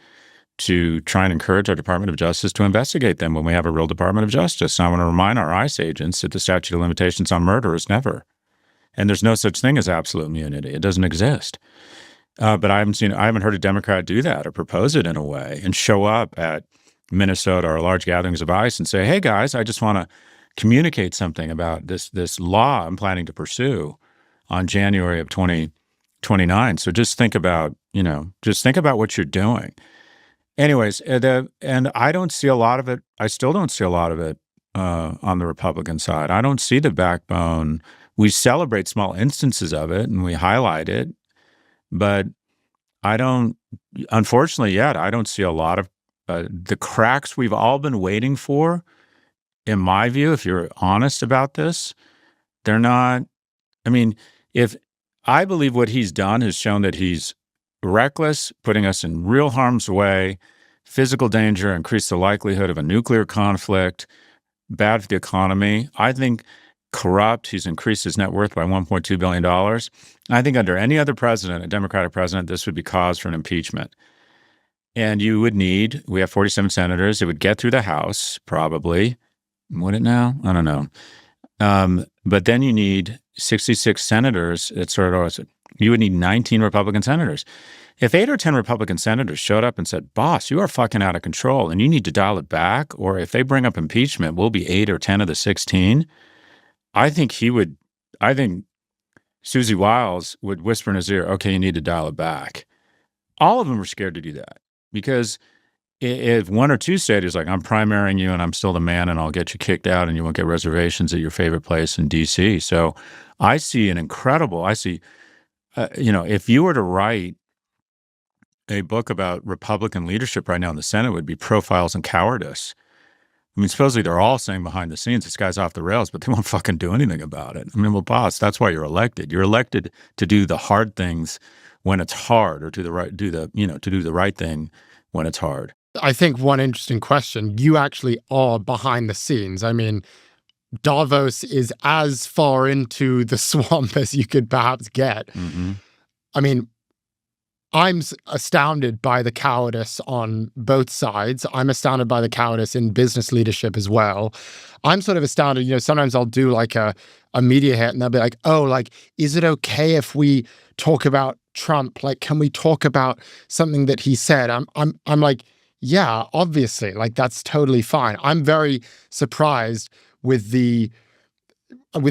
to try and encourage our Department of Justice to investigate them when we have a real Department of Justice. And I want to remind our ICE agents that the statute of limitations on murder is never. And there's no such thing as absolute immunity. It doesn't exist. But I haven't heard a Democrat do that or propose it in a way and show up at Minnesota or large gatherings of ICE and say, hey guys, I just want to communicate something about this law I'm planning to pursue on January of 2029. So just think about what you're doing. Anyways, and I don't see a lot of it. I still don't see a lot of it on the Republican side. I don't see the backbone. We celebrate small instances of it and we highlight it, but I don't, unfortunately yet, I don't see a lot of the cracks we've all been waiting for. In my view, if you're honest about this, they're not, I mean, if I believe what he's done has shown that he's reckless, putting us in real harm's way, physical danger, increase the likelihood of a nuclear conflict, bad for the economy. I think corrupt. He's increased his net worth by $1.2 billion. I think under any other president, a Democratic president, this would be cause for an impeachment. And we have 47 senators. It would get through the House, probably. Would it now? I don't know. But then you need 66 senators. You would need 19 Republican senators. If 8 or 10 Republican senators showed up and said, boss, you are fucking out of control and you need to dial it back, or if they bring up impeachment, we'll be 8 or 10 of the 16, I think Susie Wiles would whisper in his ear, okay, you need to dial it back. All of them are scared to do that because if one or two senators like, I'm primarying you and I'm still the man and I'll get you kicked out and you won't get reservations at your favorite place in D.C. So I see if you were to write a book about Republican leadership right now in the Senate would be Profiles in Cowardice. I mean, supposedly they're all saying behind the scenes, this guy's off the rails, but they won't fucking do anything about it. I mean, well, boss, that's why you're elected. You're elected to do the hard things when it's hard, or to do the right thing when it's hard. I think one interesting question, you actually are behind the scenes. I mean, Davos is as far into the swamp as you could perhaps get. Mm-hmm. I mean, I'm astounded by the cowardice on both sides. I'm astounded by the cowardice in business leadership as well. I'm sort of astounded, sometimes I'll do like a media hit and they'll be like, oh, like, is it okay if we talk about Trump? Like, can we talk about something that he said? I'm like, yeah, obviously, like that's totally fine. I'm very surprised with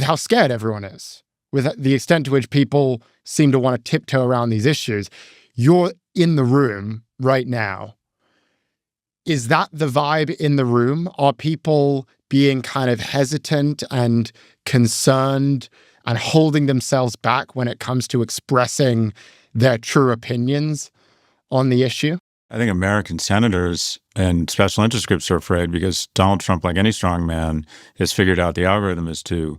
how scared everyone is, with the extent to which people seem to want to tiptoe around these issues. You're in the room right now. Is that the vibe in the room? Are people being kind of hesitant and concerned and holding themselves back when it comes to expressing their true opinions on the issue? I think American senators and special interest groups are afraid because Donald Trump, like any strong man, has figured out the algorithm is to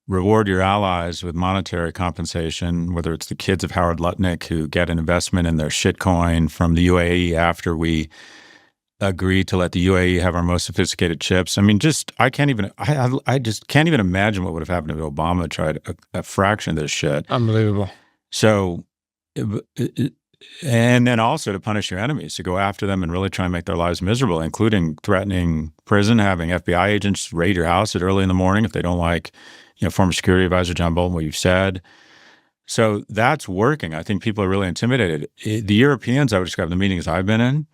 reward your allies with monetary compensation, whether it's the kids of Howard Lutnick who get an investment in their shitcoin from the UAE after we agree to let the UAE have our most sophisticated chips. I mean, I just can't even imagine what would have happened if Obama tried a fraction of this shit. Unbelievable. So, and then also to punish your enemies, to go after them and really try and make their lives miserable, including threatening prison, having FBI agents raid your house at early in the morning if they don't like former security advisor John Bolton, what you've said. So that's working. I think people are really intimidated. The Europeans, I would describe the meetings I've been in,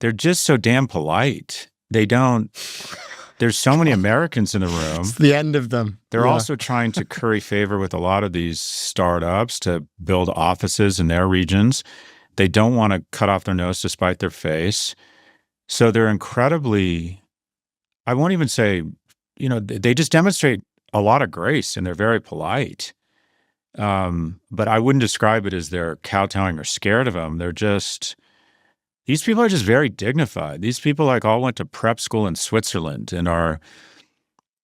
they're just so damn polite. There's so many Americans in the room. It's the end of them. They're also trying to curry favor with a lot of these startups to build offices in their regions. They don't want to cut off their nose to spite their face. So they're incredibly, I won't even say, they just demonstrate a lot of grace and they're very polite. But I wouldn't describe it as they're kowtowing or scared of them. These people are just very dignified. These people all went to prep school in Switzerland and are,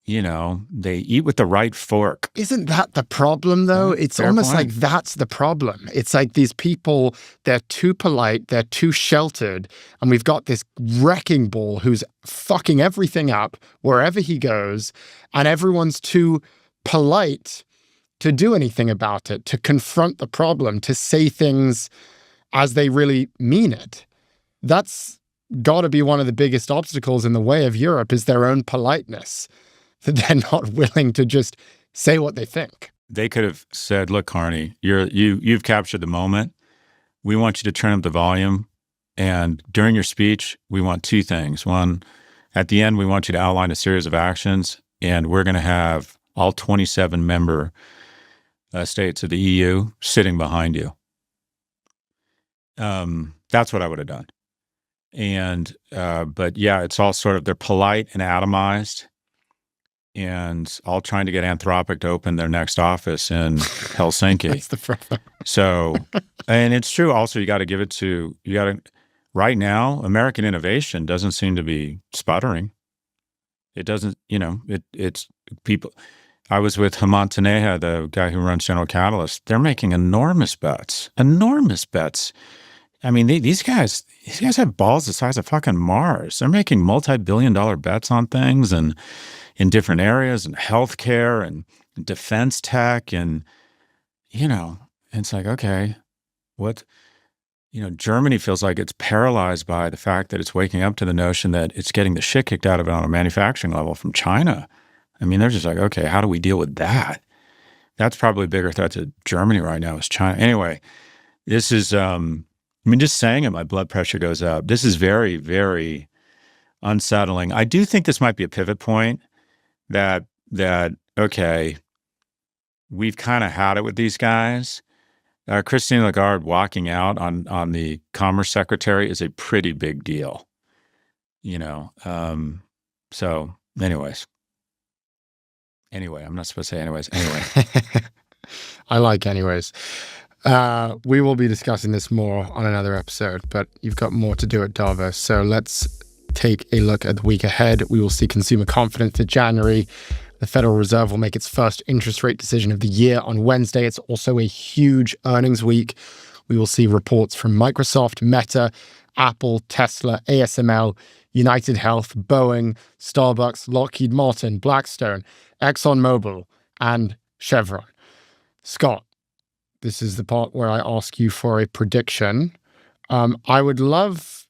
they eat with the right fork. Isn't that the problem though? It's almost like that's the problem. It's like these people, they're too polite, they're too sheltered, and we've got this wrecking ball who's fucking everything up wherever he goes, and everyone's too polite to do anything about it, to confront the problem, to say things as they really mean it. That's got to be one of the biggest obstacles in the way of Europe, is their own politeness, that they're not willing to just say what they think. They could have said, look, Carney, you've captured the moment. We want you to turn up the volume. And during your speech, we want two things. One, at the end, we want you to outline a series of actions, and we're going to have all 27 member states of the EU sitting behind you. That's what I would have done. And, but yeah, it's all sort of, they're polite and atomized and all trying to get Anthropic to open their next office in Helsinki. That's the problem. So, and it's true also, right now, American innovation doesn't seem to be sputtering. It doesn't, it's people. I was with Hemant Taneja, the guy who runs General Catalyst. They're making enormous bets. I mean, these guys have balls the size of fucking Mars. They're making multi-billion-dollar bets on things and in different areas, and healthcare and defense tech, and it's like, okay, what? Germany feels like it's paralyzed by the fact that it's waking up to the notion that it's getting the shit kicked out of it on a manufacturing level from China. I mean, they're just like, okay, how do we deal with that? That's probably a bigger threat to Germany right now is China. Anyway, this is, just saying it, my blood pressure goes up. This is very, very unsettling. I do think this might be a pivot point that okay, we've kind of had it with these guys. Christine Lagarde walking out on the Commerce Secretary is a pretty big deal, So anyway, I'm not supposed to say anyways. Anyway. I like anyways. We will be discussing this more on another episode, but you've got more to do at Davos. So let's take a look at the week ahead. We will see consumer confidence for January. The Federal Reserve will make its first interest rate decision of the year on Wednesday. It's also a huge earnings week. We will see reports from Microsoft, Meta, Apple, Tesla, ASML, United Health, Boeing, Starbucks, Lockheed Martin, Blackstone, ExxonMobil, and Chevron. Scott, this is the part where I ask you for a prediction. I would love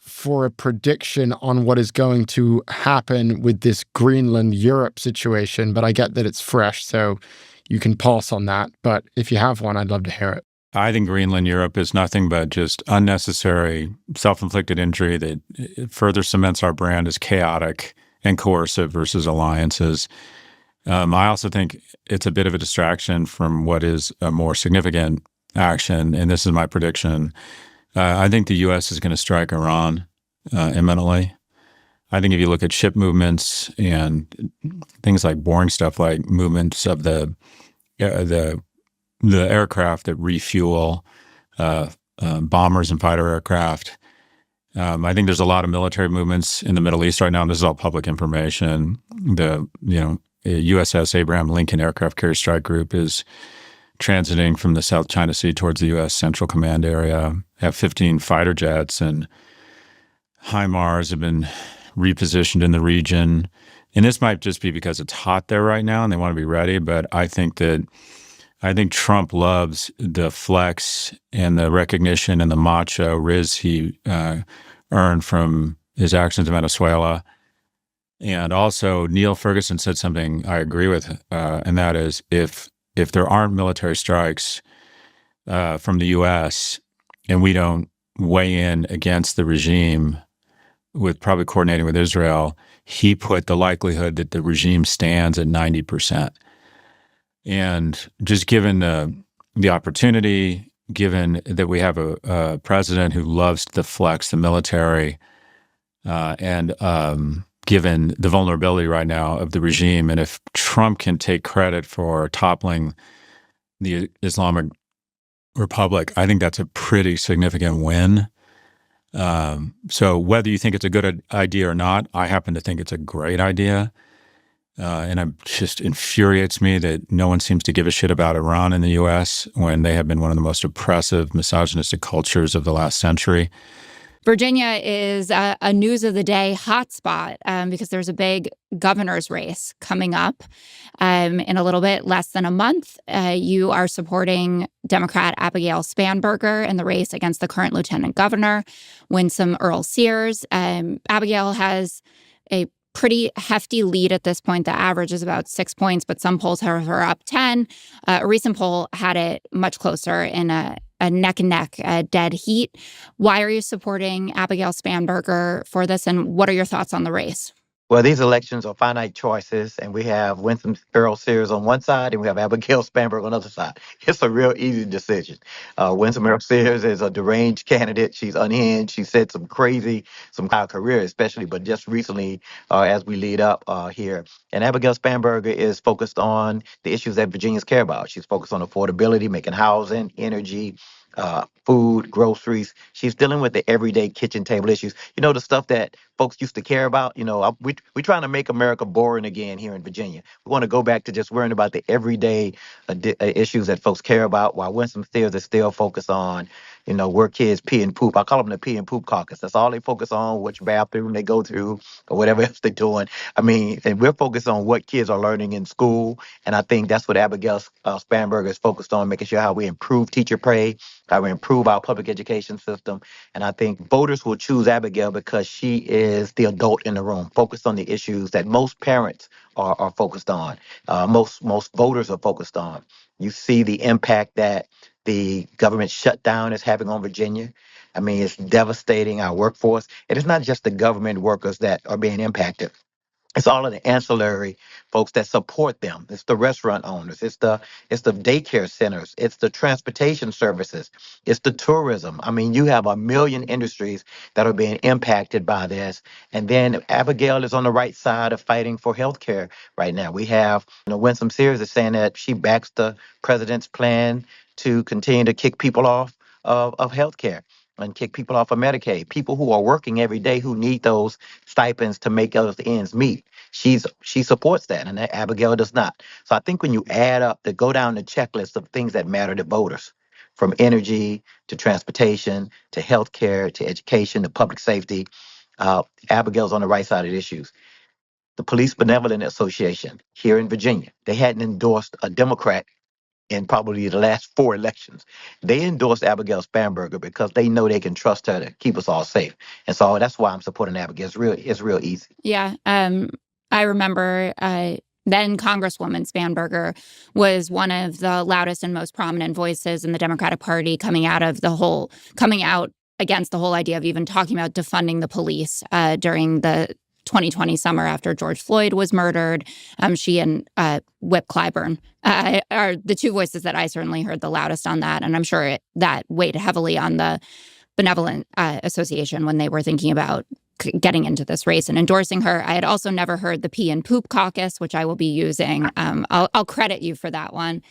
for a prediction on what is going to happen with this Greenland-Europe situation, but I get that it's fresh, so you can pass on that. But if you have one, I'd love to hear it. I think Greenland, Europe is nothing but just unnecessary, self-inflicted injury that further cements our brand as chaotic and coercive versus alliances. I also think it's a bit of a distraction from what is a more significant action, and this is my prediction. I think the U.S. is going to strike Iran imminently. I think if you look at ship movements and things like boring stuff like movements of the aircraft that refuel bombers and fighter aircraft, I think there's a lot of military movements in the Middle East right now, and this is all public information. The USS Abraham Lincoln Aircraft Carrier Strike Group is transiting from the South China Sea towards the U.S. Central Command area. F-15 fighter jets and HIMARS have been repositioned in the region. And this might just be because it's hot there right now and they want to be ready, but I think Trump loves the flex and the recognition and the macho riz he earned from his actions in Venezuela. And also, Neil Ferguson said something I agree with, and that is if there aren't military strikes from the U.S. and we don't weigh in against the regime with probably coordinating with Israel, he put the likelihood that the regime stands at 90%. And just given the opportunity, given that we have a president who loves to flex the military, and given the vulnerability right now of the regime, and if Trump can take credit for toppling the Islamic Republic, I think that's a pretty significant win. So whether you think it's a good idea or not, I happen to think it's a great idea. And it just infuriates me that no one seems to give a shit about Iran in the U.S. when they have been one of the most oppressive, misogynistic cultures of the last century. Virginia is a news of the day hotspot because there's a big governor's race coming up in a little bit less than a month. You are supporting Democrat Abigail Spanberger in the race against the current lieutenant governor, Winsome Earl-Sears. Abigail has a pretty hefty lead at this point. The average is about 6 points, but some polls have her up 10. A recent poll had it much closer in a neck and neck, dead heat. Why are you supporting Abigail Spanberger for this, and what are your thoughts on the race? Well, these elections are finite choices, and we have Winsome Earl-Sears on one side, and we have Abigail Spanberger on the other side. It's a real easy decision. Winsome Earl-Sears is a deranged candidate. She's unhinged. She said some career especially, but just recently as we lead up here. And Abigail Spanberger is focused on the issues that Virginians care about. She's focused on affordability, making housing, energy, food, groceries. She's dealing with the everyday kitchen table issues. You know, the stuff that folks used to care about. You know, we're trying to make America boring again here in Virginia. We want to go back to just worrying about the everyday issues that folks care about, while Winsome Sears is still focused on, you know, where kids pee and poop. I call them the pee and poop caucus. That's all they focus on, which bathroom they go to or whatever else they're doing. I mean, and we're focused on what kids are learning in school. And I think that's what Abigail Spanberger is focused on, making sure how we improve teacher pay, how we improve our public education system. And I think voters will choose Abigail because she is the adult in the room, focused on the issues that most parents are focused on, most voters are focused on. You see the impact that the government shutdown is having on Virginia. I mean, it's devastating our workforce. And it's not just the government workers that are being impacted. It's all of the ancillary folks that support them. It's the restaurant owners. It's the daycare centers. It's the transportation services. It's the tourism. I mean, you have a million industries that are being impacted by this. And then Abigail is on the right side of fighting for healthcare right now. We have, Winsome Sears is saying that she backs the president's plan to continue to kick people off of healthcare and kick people off of Medicaid. People who are working every day who need those stipends to make those ends meet. She supports that, and Abigail does not. So I think when you add up the go down the checklist of things that matter to voters, from energy to transportation to healthcare to education to public safety, Abigail's on the right side of the issues. The Police Benevolent Association here in Virginia, they hadn't endorsed a Democrat in probably the last 4 elections. They endorsed Abigail Spanberger because they know they can trust her to keep us all safe. And so that's why I'm supporting Abigail. It's real easy. Yeah. I remember then Congresswoman Spanberger was one of the loudest and most prominent voices in the Democratic Party coming out against the whole idea of even talking about defunding the police during the 2020 summer after George Floyd was murdered. She and Whip Clyburn are the two voices that I certainly heard the loudest on that. And I'm sure that weighed heavily on the Benevolent Association when they were thinking about getting into this race and endorsing her. I had also never heard the Pee and Poop Caucus, which I will be using. I'll credit you for that one.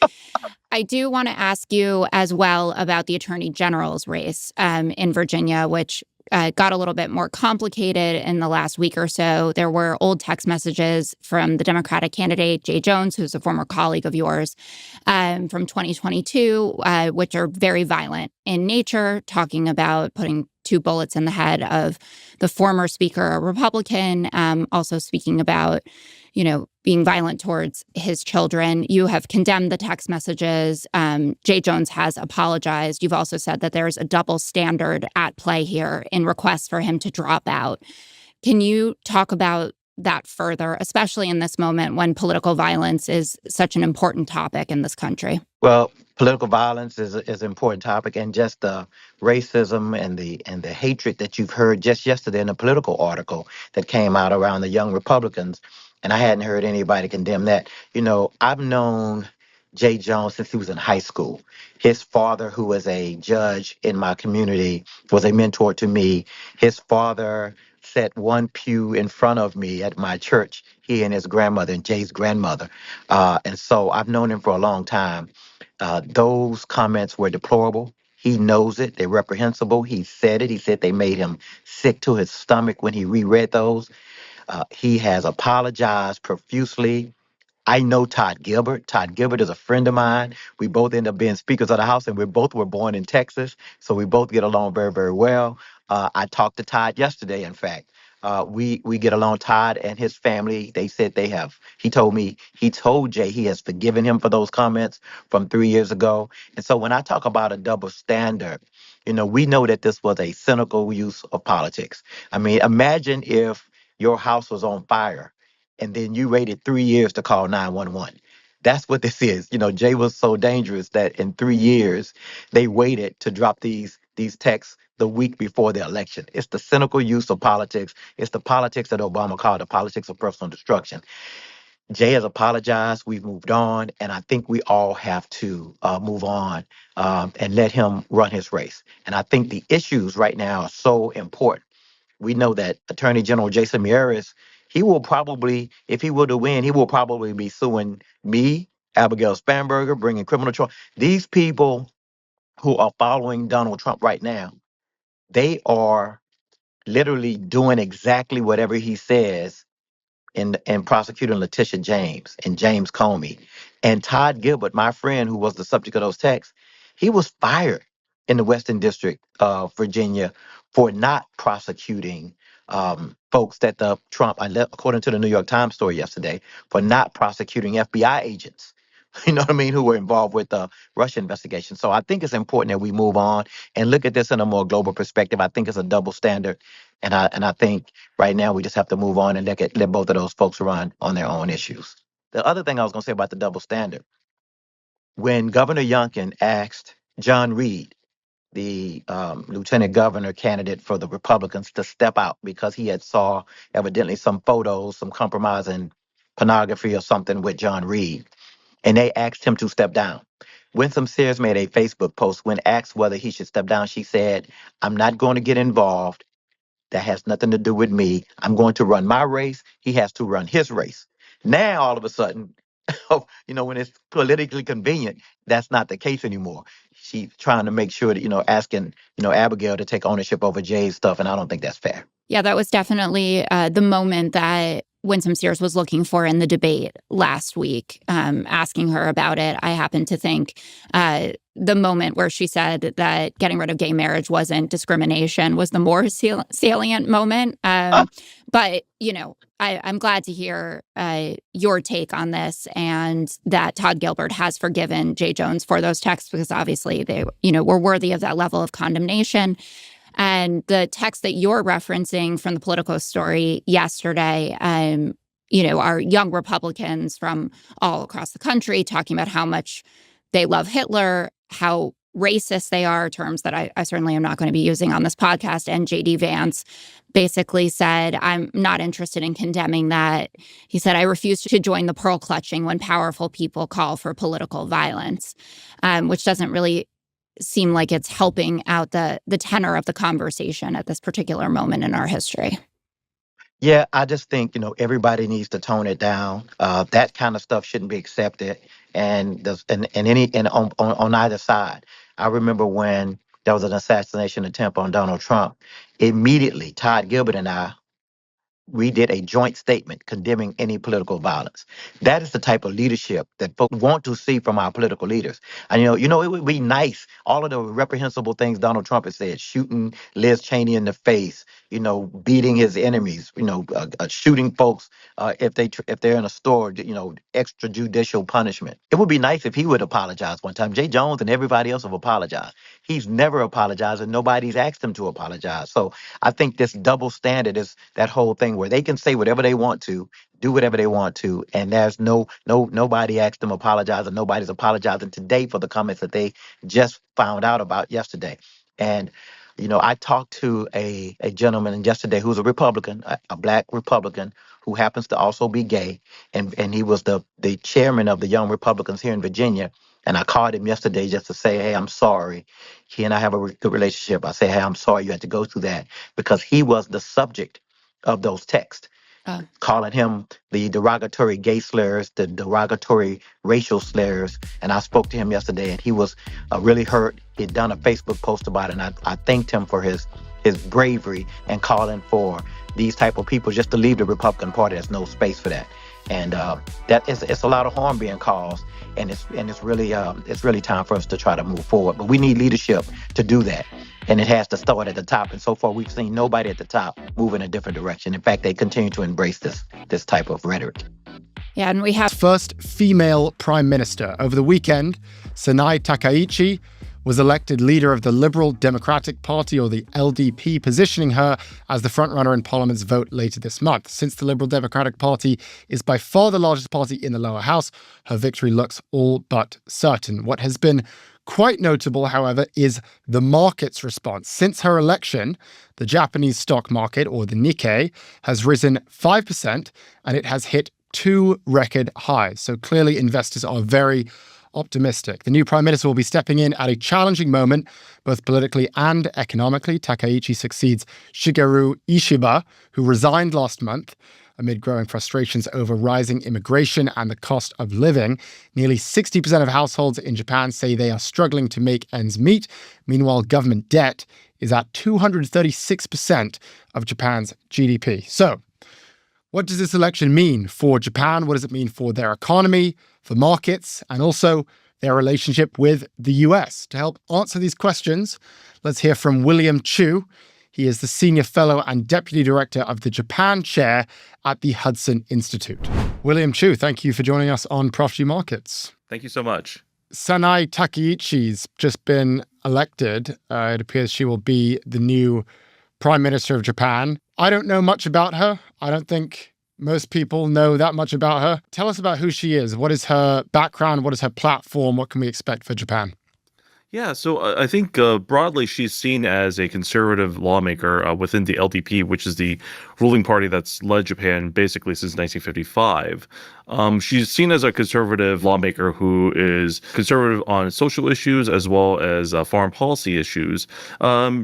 I do want to ask you as well about the Attorney General's race in Virginia, which got a little bit more complicated in the last week or so. There were old text messages from the Democratic candidate, Jay Jones, who's a former colleague of yours, from 2022, which are very violent in nature, talking about putting 2 bullets in the head of the former speaker, a Republican, also speaking about, being violent towards his children. You have condemned the text messages. Jay Jones has apologized. You've also said that there's a double standard at play here in requests for him to drop out. Can you talk about that further, especially in this moment when political violence is such an important topic in this country? Well, political violence is an important topic, and just the racism and the hatred that you've heard just yesterday in a political article that came out around the young Republicans, and I hadn't heard anybody condemn that. I've known Jay Jones since he was in high school. His father, who was a judge in my community, was a mentor to me. His father sat one pew in front of me at my church, he and his grandmother and Jay's grandmother. And so I've known him for a long time. Those comments were deplorable. He knows it. They're reprehensible. He said it. He said they made him sick to his stomach when he reread those. He has apologized profusely. I know Todd Gilbert. Todd Gilbert is a friend of mine. We both end up being speakers of the House, and we both were born in Texas, so we both get along very, very well. I talked to Todd yesterday, in fact. We get along. Todd and his family, they said they have. He told Jay he has forgiven him for those comments from 3 years ago. And so when I talk about a double standard, we know that this was a cynical use of politics. I mean, imagine if your house was on fire and then you waited 3 years to call 911. That's what this is. Jay was so dangerous that in 3 years they waited to drop these texts the week before the election. It's the cynical use of politics. It's the politics that Obama called the politics of personal destruction. Jay has apologized. We've moved on, and I think we all have to move on and let him run his race. And I think the issues right now are so important. We know that Attorney General Jason Miyares, he will probably, if he were to win, he will probably be suing me, Abigail Spanberger, bringing criminal charge. These people who are following Donald Trump right now, they are literally doing exactly whatever he says in prosecuting Letitia James and James Comey. And Todd Gilbert, my friend who was the subject of those texts, he was fired in the Western District of Virginia for not prosecuting folks that the Trump, according to the New York Times story yesterday, for not prosecuting FBI agents. You know what I mean? Who were involved with the Russia investigation. So I think it's important that we move on and look at this in a more global perspective. I think it's a double standard, and I think right now we just have to move on and let both of those folks run on their own issues. The other thing I was going to say about the double standard, when Governor Youngkin asked John Reed, the lieutenant governor candidate for the Republicans to step out because he had saw evidently some photos, some compromising pornography or something with John Reed, and they asked him to step down. Winsome Sears made a Facebook post when asked whether he should step down. She said, "I'm not going to get involved. That has nothing to do with me. I'm going to run my race. He has to run his race." Now, all of a sudden, when it's politically convenient, that's not the case anymore. She's trying to make sure that, asking, Abigail to take ownership over Jay's stuff. And I don't think that's fair. Yeah, that was definitely the moment that Winsome Sears was looking for in the debate last week, asking her about it. I happen to think the moment where she said that getting rid of gay marriage wasn't discrimination was the more salient moment. But, I'm glad to hear your take on this, and that Todd Gilbert has forgiven Jay Jones for those texts, because obviously they, were worthy of that level of condemnation. And the text that you're referencing from the Politico story yesterday, are young Republicans from all across the country talking about how much they love Hitler, how racist they are, terms that I certainly am not going to be using on this podcast. And J.D. Vance basically said, "I'm not interested in condemning that." He said, "I refuse to join the pearl clutching when powerful people call for political violence," which doesn't really seem like it's helping out the tenor of the conversation at this particular moment in our history. Yeah, I just think, everybody needs to tone it down. That kind of stuff shouldn't be accepted. And on either side. I remember when there was an assassination attempt on Donald Trump, immediately Todd Gilbert and we did a joint statement condemning any political violence. That is the type of leadership that folks want to see from our political leaders. And, it would be nice, all of the reprehensible things Donald Trump has said, shooting Liz Cheney in the face, beating his enemies, shooting folks if they're in a store, extrajudicial punishment. It would be nice if he would apologize one time. Jay Jones and everybody else have apologized. He's never apologized, and nobody's asked him to apologize. So I think this double standard is that whole thing where they can say whatever they want to, do whatever they want to, and there's nobody asked them to apologize, and nobody's apologizing today for the comments that they just found out about yesterday. And I talked to a gentleman yesterday who's a Republican, a black Republican, who happens to also be gay, and he was the chairman of the Young Republicans here in Virginia. And I called him yesterday just to say, "Hey, I'm sorry." He and I have a good relationship. I say, "Hey, I'm sorry you had to go through that," because he was the subject of those texts, calling him the derogatory gay slurs, the derogatory racial slurs. And I spoke to him yesterday, and he was really hurt. He'd done a Facebook post about it, and I thanked him for his bravery and calling for these type of people just to leave the Republican Party. There's no space for that. And it's a lot of harm being caused, and it's really time for us to try to move forward. But we need leadership to do that, and it has to start at the top. And so far, we've seen nobody at the top move in a different direction. In fact, they continue to embrace this type of rhetoric. Yeah, and we have first female prime minister. Over the weekend, Sanai Takaichi was elected leader of the Liberal Democratic Party, or the LDP, positioning her as the frontrunner in Parliament's vote later this month. Since the Liberal Democratic Party is by far the largest party in the lower house, her victory looks all but certain. What has been quite notable, however, is the market's response. Since her election, the Japanese stock market, or the Nikkei, has risen 5%, and it has hit 2 record highs. So clearly investors are very optimistic. The new prime minister will be stepping in at a challenging moment, both politically and economically. Takaichi succeeds Shigeru Ishiba, who resigned last month amid growing frustrations over rising immigration and the cost of living. Nearly 60% of households in Japan say they are struggling to make ends meet. Meanwhile, government debt is at 236% of Japan's GDP. So, what does this election mean for Japan? What does it mean for their economy, for markets, and also their relationship with the US? To help answer these questions, let's hear from William Chu. He is the Senior Fellow and Deputy Director of the Japan Chair at the Hudson Institute. William Chu, thank you for joining us on Prof G Markets. Thank you so much. Sanai Takaichi's just been elected. It appears she will be the new Prime Minister of Japan. I don't know much about her. I don't think most people know that much about her. Tell us about who she is. What is her background? What is her platform? What can we expect for Japan? Yeah, so I think broadly she's seen as a conservative lawmaker within the LDP, which is the ruling party that's led Japan basically since 1955. She's seen as a conservative lawmaker who is conservative on social issues as well as foreign policy issues.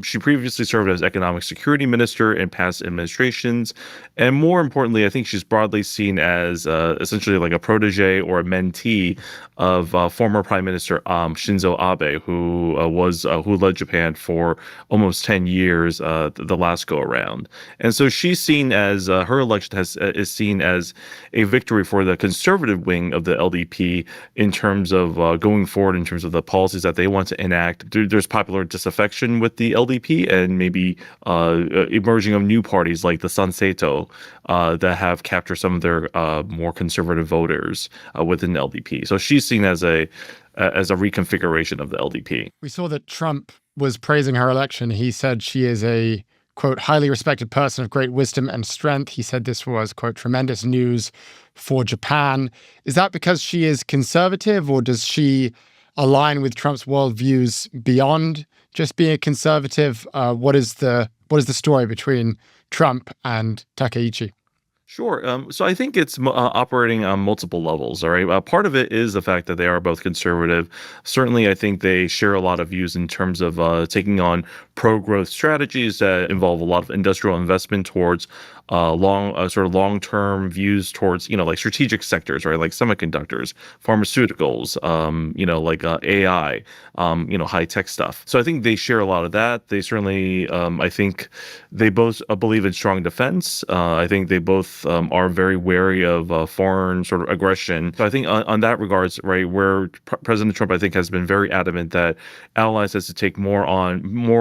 She previously served as economic security minister in past administrations. And more importantly, I think she's broadly seen as essentially like a protege or a mentee of former Prime Minister Shinzo Abe, who led Japan for almost 10 years the last go around. And so she's seen as her election is seen as a victory for the conservative wing of the LDP in terms of going forward in terms of the policies that they want to enact. There's popular disaffection with the LDP and maybe emerging of new parties like the Sanseito that have captured some of their more conservative voters within the LDP. So she's seen as a reconfiguration of the LDP. We saw that Trump was praising her election. He said she is a, quote, highly respected person of great wisdom and strength. He said this was, quote, tremendous news for Japan. Is that because she is conservative, or does she align with Trump's worldviews beyond just being a conservative? What is the story between Trump and Takaichi? Sure. So I think it's operating on multiple levels. All right. Part of it is the fact that they are both conservative. Certainly, I think they share a lot of views in terms of taking on pro-growth strategies that involve a lot of industrial investment towards long-term views towards, like strategic sectors, right? Like semiconductors, pharmaceuticals, like AI, high-tech stuff. So I think they share a lot of that. They certainly, I think they both believe in strong defense. I think they both are very wary of foreign sort of aggression. So I think on that regards, right, where President Trump, I think, has been very adamant that allies has to take more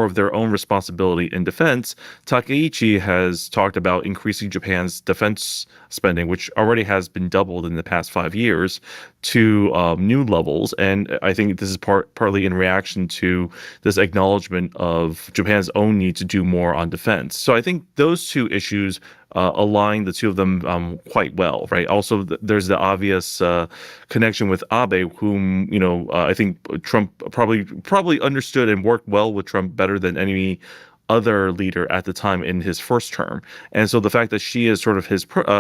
of their own responsibility in defense. Takaichi has talked about increasing Japan's defense spending, which already has been doubled in the past 5 years, to new levels. And I think this is partly in reaction to this acknowledgement of Japan's own need to do more on defense. So I think those two issues align the two of them quite well, right? Also, there's the obvious connection with Abe, whom I think Trump probably understood and worked well with Trump better than any other leader at the time in his first term. And so the fact that she is sort of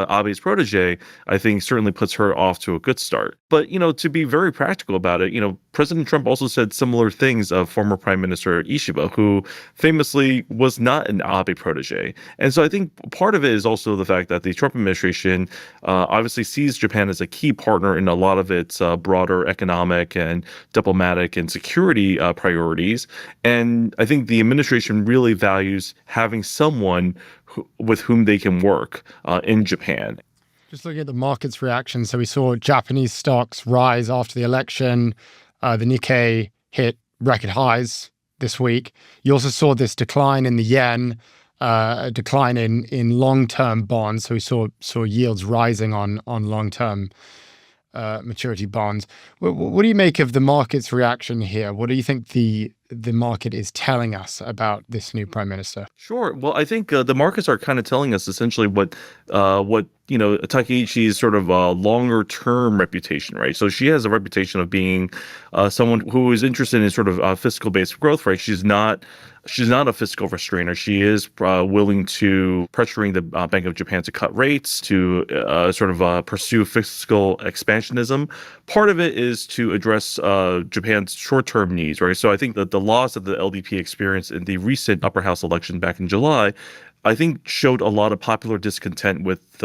Abe's protege, I think certainly puts her off to a good start. But, to be very practical about it, President Trump also said similar things of former Prime Minister Ishiba, who famously was not an Abe protege. And so I think part of it is also the fact that the Trump administration obviously sees Japan as a key partner in a lot of its broader economic and diplomatic and security priorities. And I think the administration really values having someone with whom they can work in Japan. Just looking at the market's reaction, so we saw Japanese stocks rise after the election. The Nikkei hit record highs this week. You also saw this decline in the yen, a decline in long-term bonds. So we saw yields rising on long-term maturity bonds. What do you make of the market's reaction here? What do you think the market is telling us about this new prime minister? Sure. Well, I think the markets are kind of telling us essentially what Takaichi's sort of longer term reputation, right? So she has a reputation of being someone who is interested in sort of fiscal based growth, right? She's not a fiscal restrainer. She is willing to pressuring the Bank of Japan to cut rates, to pursue fiscal expansionism. Part of it is to address Japan's short-term needs, right? So I think that the loss that the LDP experienced in the recent upper house election back in July, I think showed a lot of popular discontent with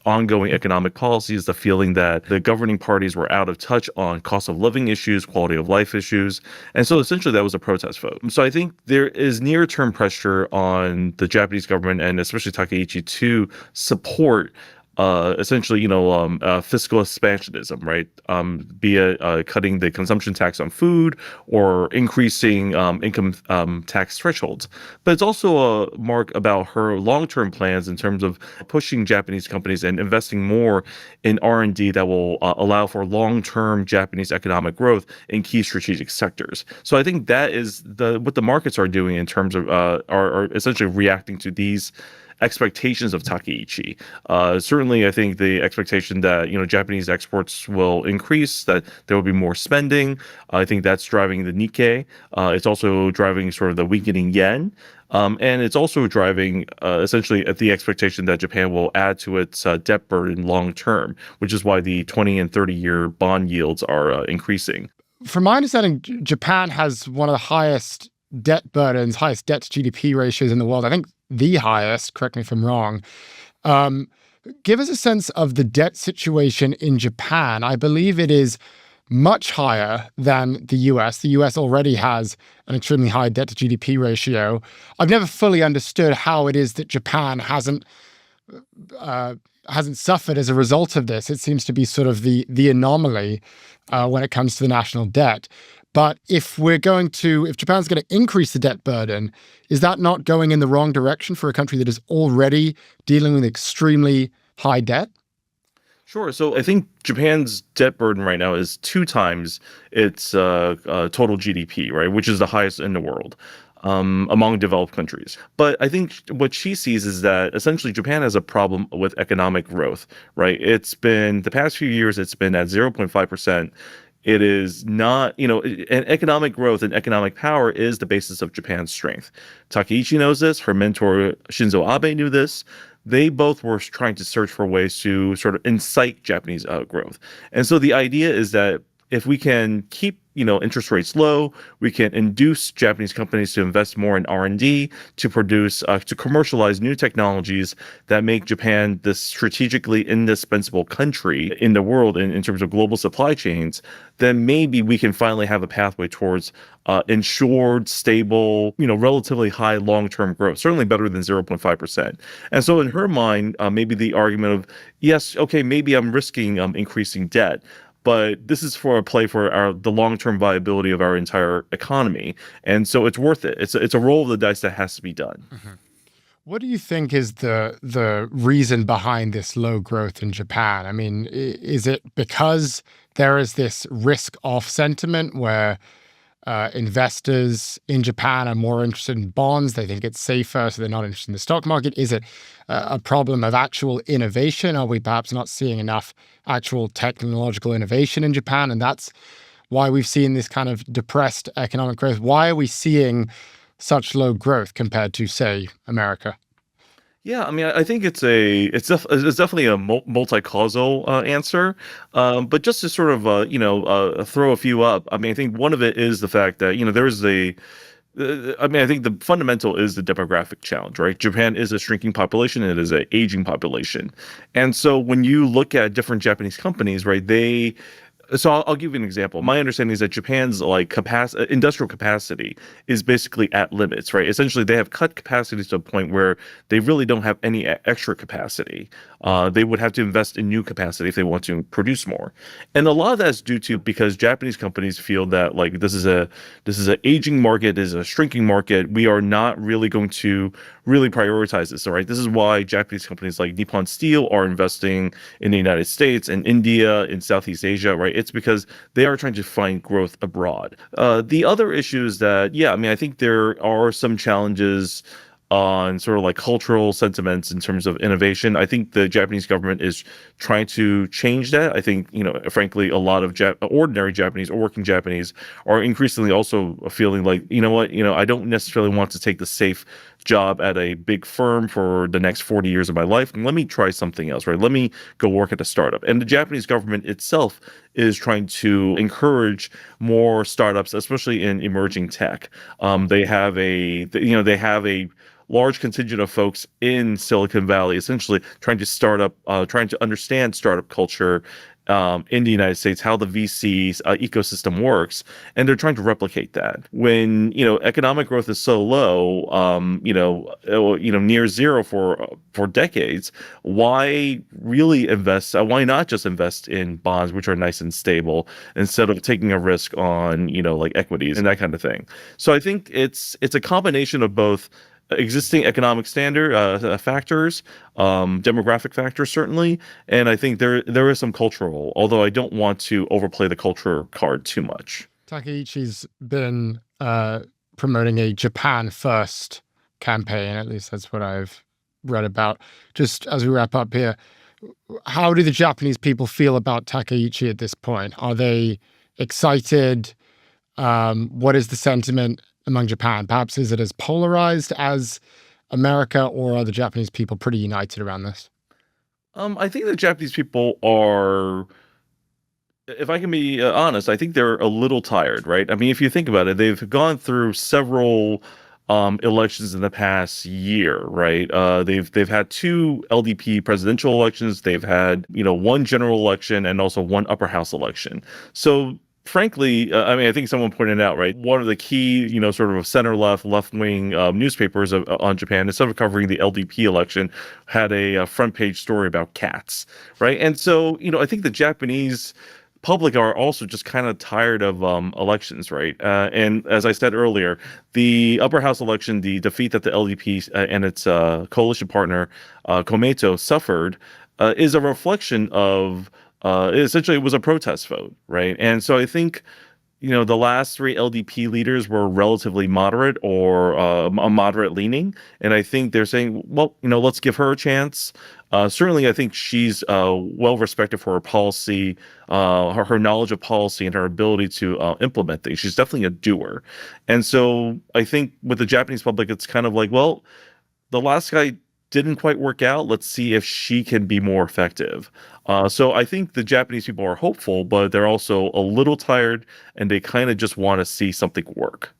ongoing economic policies, the feeling that the governing parties were out of touch on cost of living issues, quality of life issues. And so essentially that was a protest vote. So I think there is near-term pressure on the Japanese government and especially Takaichi to support fiscal expansionism, right? Be it cutting the consumption tax on food or increasing income tax thresholds. But it's also a mark about her long-term plans in terms of pushing Japanese companies and investing more in R&D that will allow for long-term Japanese economic growth in key strategic sectors. So I think that is what the markets are doing in terms of are essentially reacting to these expectations of Takeichi. Certainly, I think the expectation that Japanese exports will increase, that there will be more spending. I think that's driving the Nikkei. It's also driving sort of the weakening yen. And it's also driving essentially at the expectation that Japan will add to its debt burden long term, which is why the 20 and 30-year bond yields are increasing. From my understanding, Japan has one of the highest debt burdens, highest debt to GDP ratios in the world. I think the highest, correct me if I'm wrong. Give us a sense of the debt situation in Japan. I believe it is much higher than the US. The US already has an extremely high debt to GDP ratio. I've never fully understood how it is that Japan hasn't suffered as a result of this. It seems to be sort of the anomaly when it comes to the national debt. But if Japan's going to increase the debt burden, is that not going in the wrong direction for a country that is already dealing with extremely high debt? Sure. So I think Japan's debt burden right now is 2 times its total GDP, right, which is the highest in the world among developed countries. But I think what she sees is that essentially Japan has a problem with economic growth, right? It's been the past few years, it's been at 0.5%. It is not, and economic growth and economic power is the basis of Japan's strength. Takeichi knows this. Her mentor, Shinzo Abe, knew this. They both were trying to search for ways to sort of incite Japanese growth. And so the idea is that if we can keep interest rates low, we can induce Japanese companies to invest more in R&D, to produce, to commercialize new technologies that make Japan this strategically indispensable country in the world in terms of global supply chains, then maybe we can finally have a pathway towards insured, stable, relatively high long-term growth, certainly better than 0.5%. And so in her mind, maybe the argument of, yes, okay, maybe I'm risking increasing debt, but this is for a play for the long-term viability of our entire economy. And so it's worth it. It's a roll of the dice that has to be done. Mm-hmm. What do you think is the reason behind this low growth in Japan? I mean, is it because there is this risk-off sentiment where investors in Japan are more interested in bonds? They think it's safer, so they're not interested in the stock market. Is it a problem of actual innovation? Are we perhaps not seeing enough actual technological innovation in Japan? And that's why we've seen this kind of depressed economic growth. Why are we seeing such low growth compared to, say, America? Yeah, I mean, I think it's definitely a multi-causal answer, but just to sort of throw a few up. I mean, I think one of it is the fact that I think the fundamental is the demographic challenge, right? Japan is a shrinking population, and it is an aging population, and so when you look at different Japanese companies, right, So I'll give you an example. My understanding is that Japan's industrial capacity is basically at limits, right? Essentially, they have cut capacity to a point where they really don't have any extra capacity. They would have to invest in new capacity if they want to produce more. And a lot of that's due to because Japanese companies feel that this is an aging market, this is a shrinking market. We are not really going to really prioritize this, all right? This is why Japanese companies like Nippon Steel are investing in the United States and India, in Southeast Asia, right? It's because they are trying to find growth abroad. The other issue is that, I think there are some challenges on sort of cultural sentiments in terms of innovation. I think the Japanese government is trying to change that. I think, frankly, a lot of ordinary Japanese or working Japanese are increasingly also feeling like, I don't necessarily want to take the safe job at a big firm for the next 40 years of my life. And let me try something else, right? Let me go work at a startup. And the Japanese government itself is trying to encourage more startups, especially in emerging tech. They have a large contingent of folks in Silicon Valley, essentially trying to understand startup culture in the United States, how the VC ecosystem works, and they're trying to replicate that. When economic growth is so low, near zero for decades, why really invest? Why not just invest in bonds, which are nice and stable, instead of taking a risk on equities and that kind of thing? So I think it's a combination of both existing economic factors, demographic factors certainly, and I think there is some cultural, although I don't want to overplay the culture card too much. Takeichi's been promoting a Japan first campaign, at least that's what I've read about. Just as we wrap up here, how do the Japanese people feel about Takaichi at this point? Are they excited? What is the sentiment among Japan? Perhaps is it as polarized as America, or are the Japanese people pretty united around this? I think the Japanese people are, if I can be honest, I think they're a little tired, right? I mean, if you think about it, they've gone through several elections in the past year, right? They've had two LDP presidential elections. They've had, one general election and also one upper house election. So frankly, I mean, I think someone pointed out, right, one of the key, sort of center-left, left-wing newspapers on Japan, instead of covering the LDP election, had a front-page story about cats, right? And so, I think the Japanese public are also just kind of tired of elections, right? And as I said earlier, the upper house election, the defeat that the LDP and its coalition partner, Komeito, suffered is a reflection of essentially it was a protest vote, right? And so I think, the last three LDP leaders were relatively moderate or moderate leaning. And I think they're saying, well, let's give her a chance. Certainly, I think she's well respected for her policy, her knowledge of policy, and her ability to implement things. She's definitely a doer. And so I think with the Japanese public, it's kind of like, well, the last guy didn't quite work out. Let's see if she can be more effective. So I think the Japanese people are hopeful, but they're also a little tired, and they kind of just want to see something work.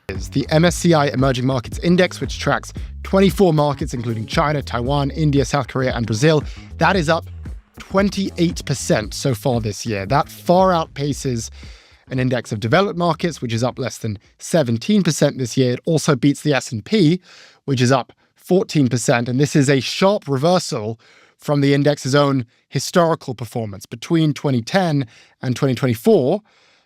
Is the MSCI Emerging Markets Index, which tracks 24 markets, including China, Taiwan, India, South Korea, and Brazil. That is up 28% so far this year. That far outpaces an index of developed markets, which is up less than 17% this year. It also beats the S&P, which is up 14%. And this is a sharp reversal from the index's own historical performance. Between 2010 and 2024,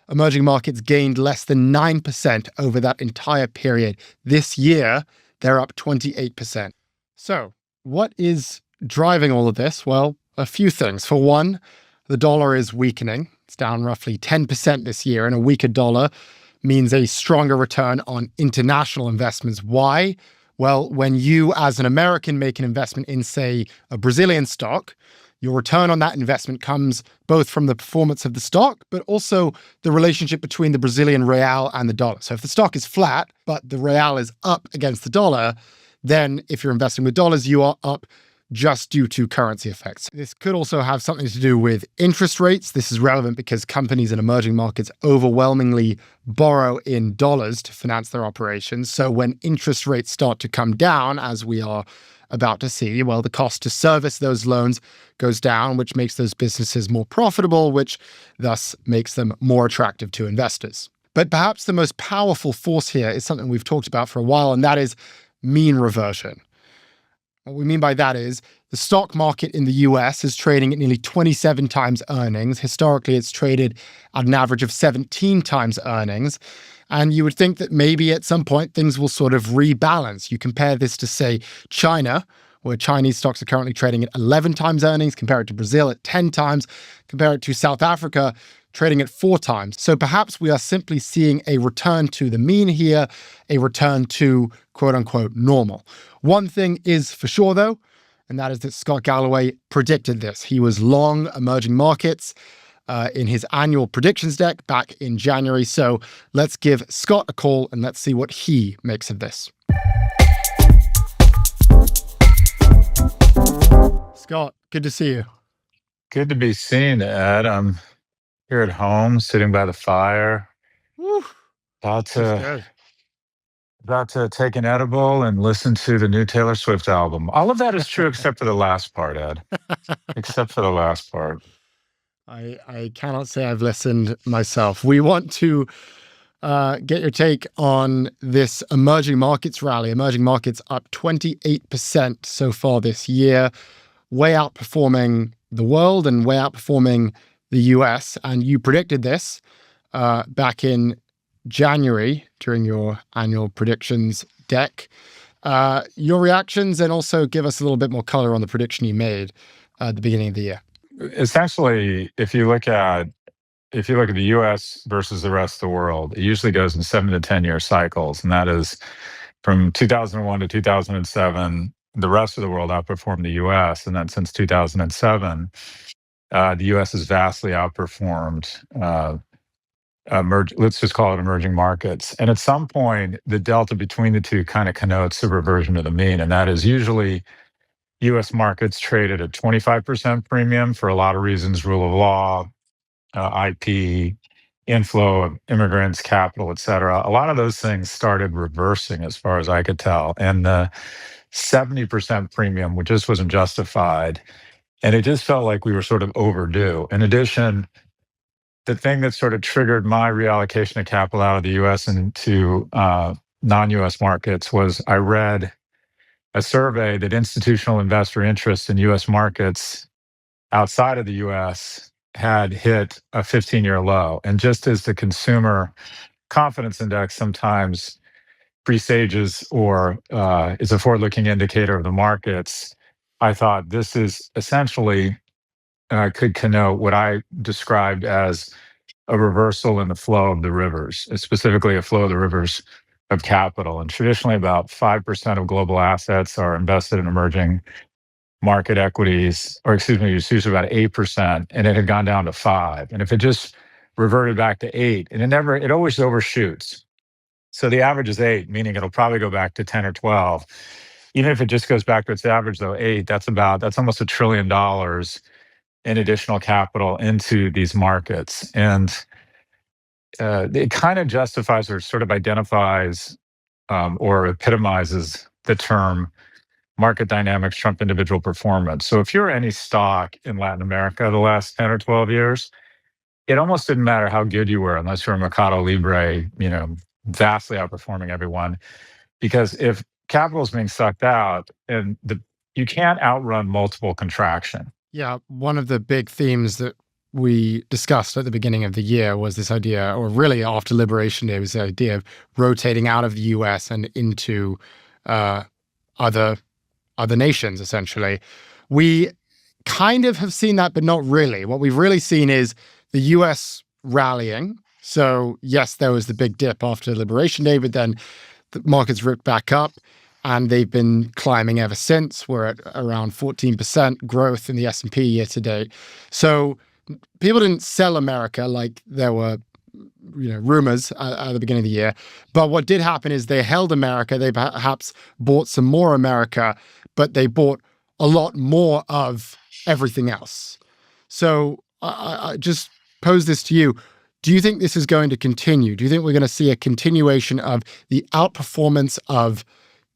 emerging markets gained less than 9% over that entire period. This year, they're up 28%. So, what is driving all of this? Well, a few things. For one, the dollar is weakening. It's down roughly 10% this year, and a weaker dollar means a stronger return on international investments. Why? Well, when you, as an American, make an investment in, say, a Brazilian stock, your return on that investment comes both from the performance of the stock, but also the relationship between the Brazilian real and the dollar. So if the stock is flat, but the real is up against the dollar, then if you're investing with dollars, you are up just due to currency effects. This could also have something to do with interest rates. This is relevant because companies in emerging markets overwhelmingly borrow in dollars to finance their operations. So when interest rates start to come down, as we are about to see, well, the cost to service those loans goes down, which makes those businesses more profitable, which thus makes them more attractive to investors. But perhaps the most powerful force here is something we've talked about for a while, and that is mean reversion. What we mean by that is the stock market in the US is trading at nearly 27 times earnings. Historically, it's traded at an average of 17 times earnings. And you would think that maybe at some point things will sort of rebalance. You compare this to, say, China, where Chinese stocks are currently trading at 11 times earnings, compare it to Brazil at 10 times, compare it to South Africa, trading at 4 times. So perhaps we are simply seeing a return to the mean here, a return to quote unquote normal. One thing is for sure, though, and that is that Scott Galloway predicted this. He was long emerging markets in his annual predictions deck back in January. So let's give Scott a call and let's see what he makes of this. Scott, good to see you. Good to be seen, Ed. I'm here at home, sitting by the fire. Woo, About to take an edible and listen to the new Taylor Swift album. All of that is true except for the last part, Ed. Except for the last part. I cannot say I've listened myself. We want to get your take on this emerging markets rally. Emerging markets up 28% so far this year, way outperforming the world and way outperforming the US. And you predicted this back in January during your annual predictions deck. Your reactions, and also give us a little bit more color on the prediction you made at the beginning of the year. Essentially, if you look at the US versus the rest of the world, it usually goes in 7 to 10 year cycles. And that is from 2001 to 2007, the rest of the world outperformed the US. And then since 2007, the US has vastly outperformed, let's just call it emerging markets. And at some point, the delta between the two kind of connotes a reversion to the mean. And that is usually US markets trade at a 25% premium for a lot of reasons, rule of law, IP, inflow of immigrants, capital, et cetera. A lot of those things started reversing as far as I could tell. And the 70% premium, which just wasn't justified. And it just felt like we were sort of overdue. In addition, the thing that sort of triggered my reallocation of capital out of the US into non-US markets was I read a survey that institutional investor interest in US markets outside of the US had hit a 15-year low. And just as the consumer confidence index sometimes presages or is a forward-looking indicator of the markets, I thought this is essentially could connote what I described as a reversal in the flow of the rivers, specifically a flow of the rivers of capital. And traditionally, about 5% of global assets are invested in emerging market equities, or excuse me, it's usually about 8%, and it had gone down to 5. And if it just reverted back to 8, and it always overshoots. So the average is 8, meaning it'll probably go back to 10 or 12. Even if it just goes back to its average, though, 8, that's almost $1 trillion in additional capital into these markets. And it kind of justifies or sort of identifies or epitomizes the term market dynamics trump individual performance. So if you're any stock in Latin America the last 10 or 12 years, it almost didn't matter how good you were unless you're a Mercado Libre, vastly outperforming everyone. Because if capital is being sucked out and you can't outrun multiple contraction. Yeah, one of the big themes that we discussed at the beginning of the year was this idea, or really after Liberation Day, was the idea of rotating out of the US and into other nations, essentially. We kind of have seen that, but not really. What we've really seen is the US rallying. So yes, there was the big dip after Liberation Day, but then the markets ripped back up and they've been climbing ever since. We're at around 14% growth in the S&P year to date. So people didn't sell America like there were rumors at the beginning of the year. But what did happen is they held America. They perhaps bought some more America, but they bought a lot more of everything else. So I just pose this to you. Do you think this is going to continue? Do you think we're going to see a continuation of the outperformance of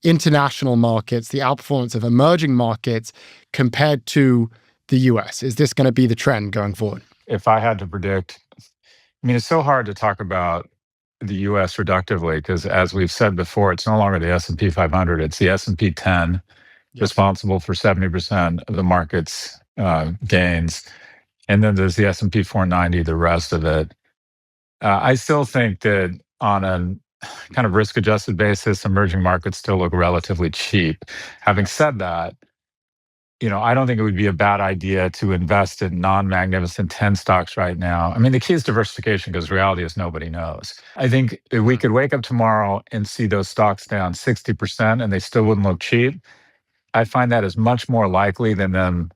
international markets, the outperformance of emerging markets compared to the US? Is this going to be the trend going forward? If I had to predict, it's so hard to talk about the US reductively because, as we've said before, it's no longer the S&P 500, it's the S&P 10, responsible for 70% of the market's gains. And then there's the S&P 490, the rest of it. I still think that on a kind of risk-adjusted basis, emerging markets still look relatively cheap. Having said that, I don't think it would be a bad idea to invest in non-Magnificent 10 stocks right now. The key is diversification because reality is nobody knows. I think if we could wake up tomorrow and see those stocks down 60% and they still wouldn't look cheap, I find that is much more likely than them,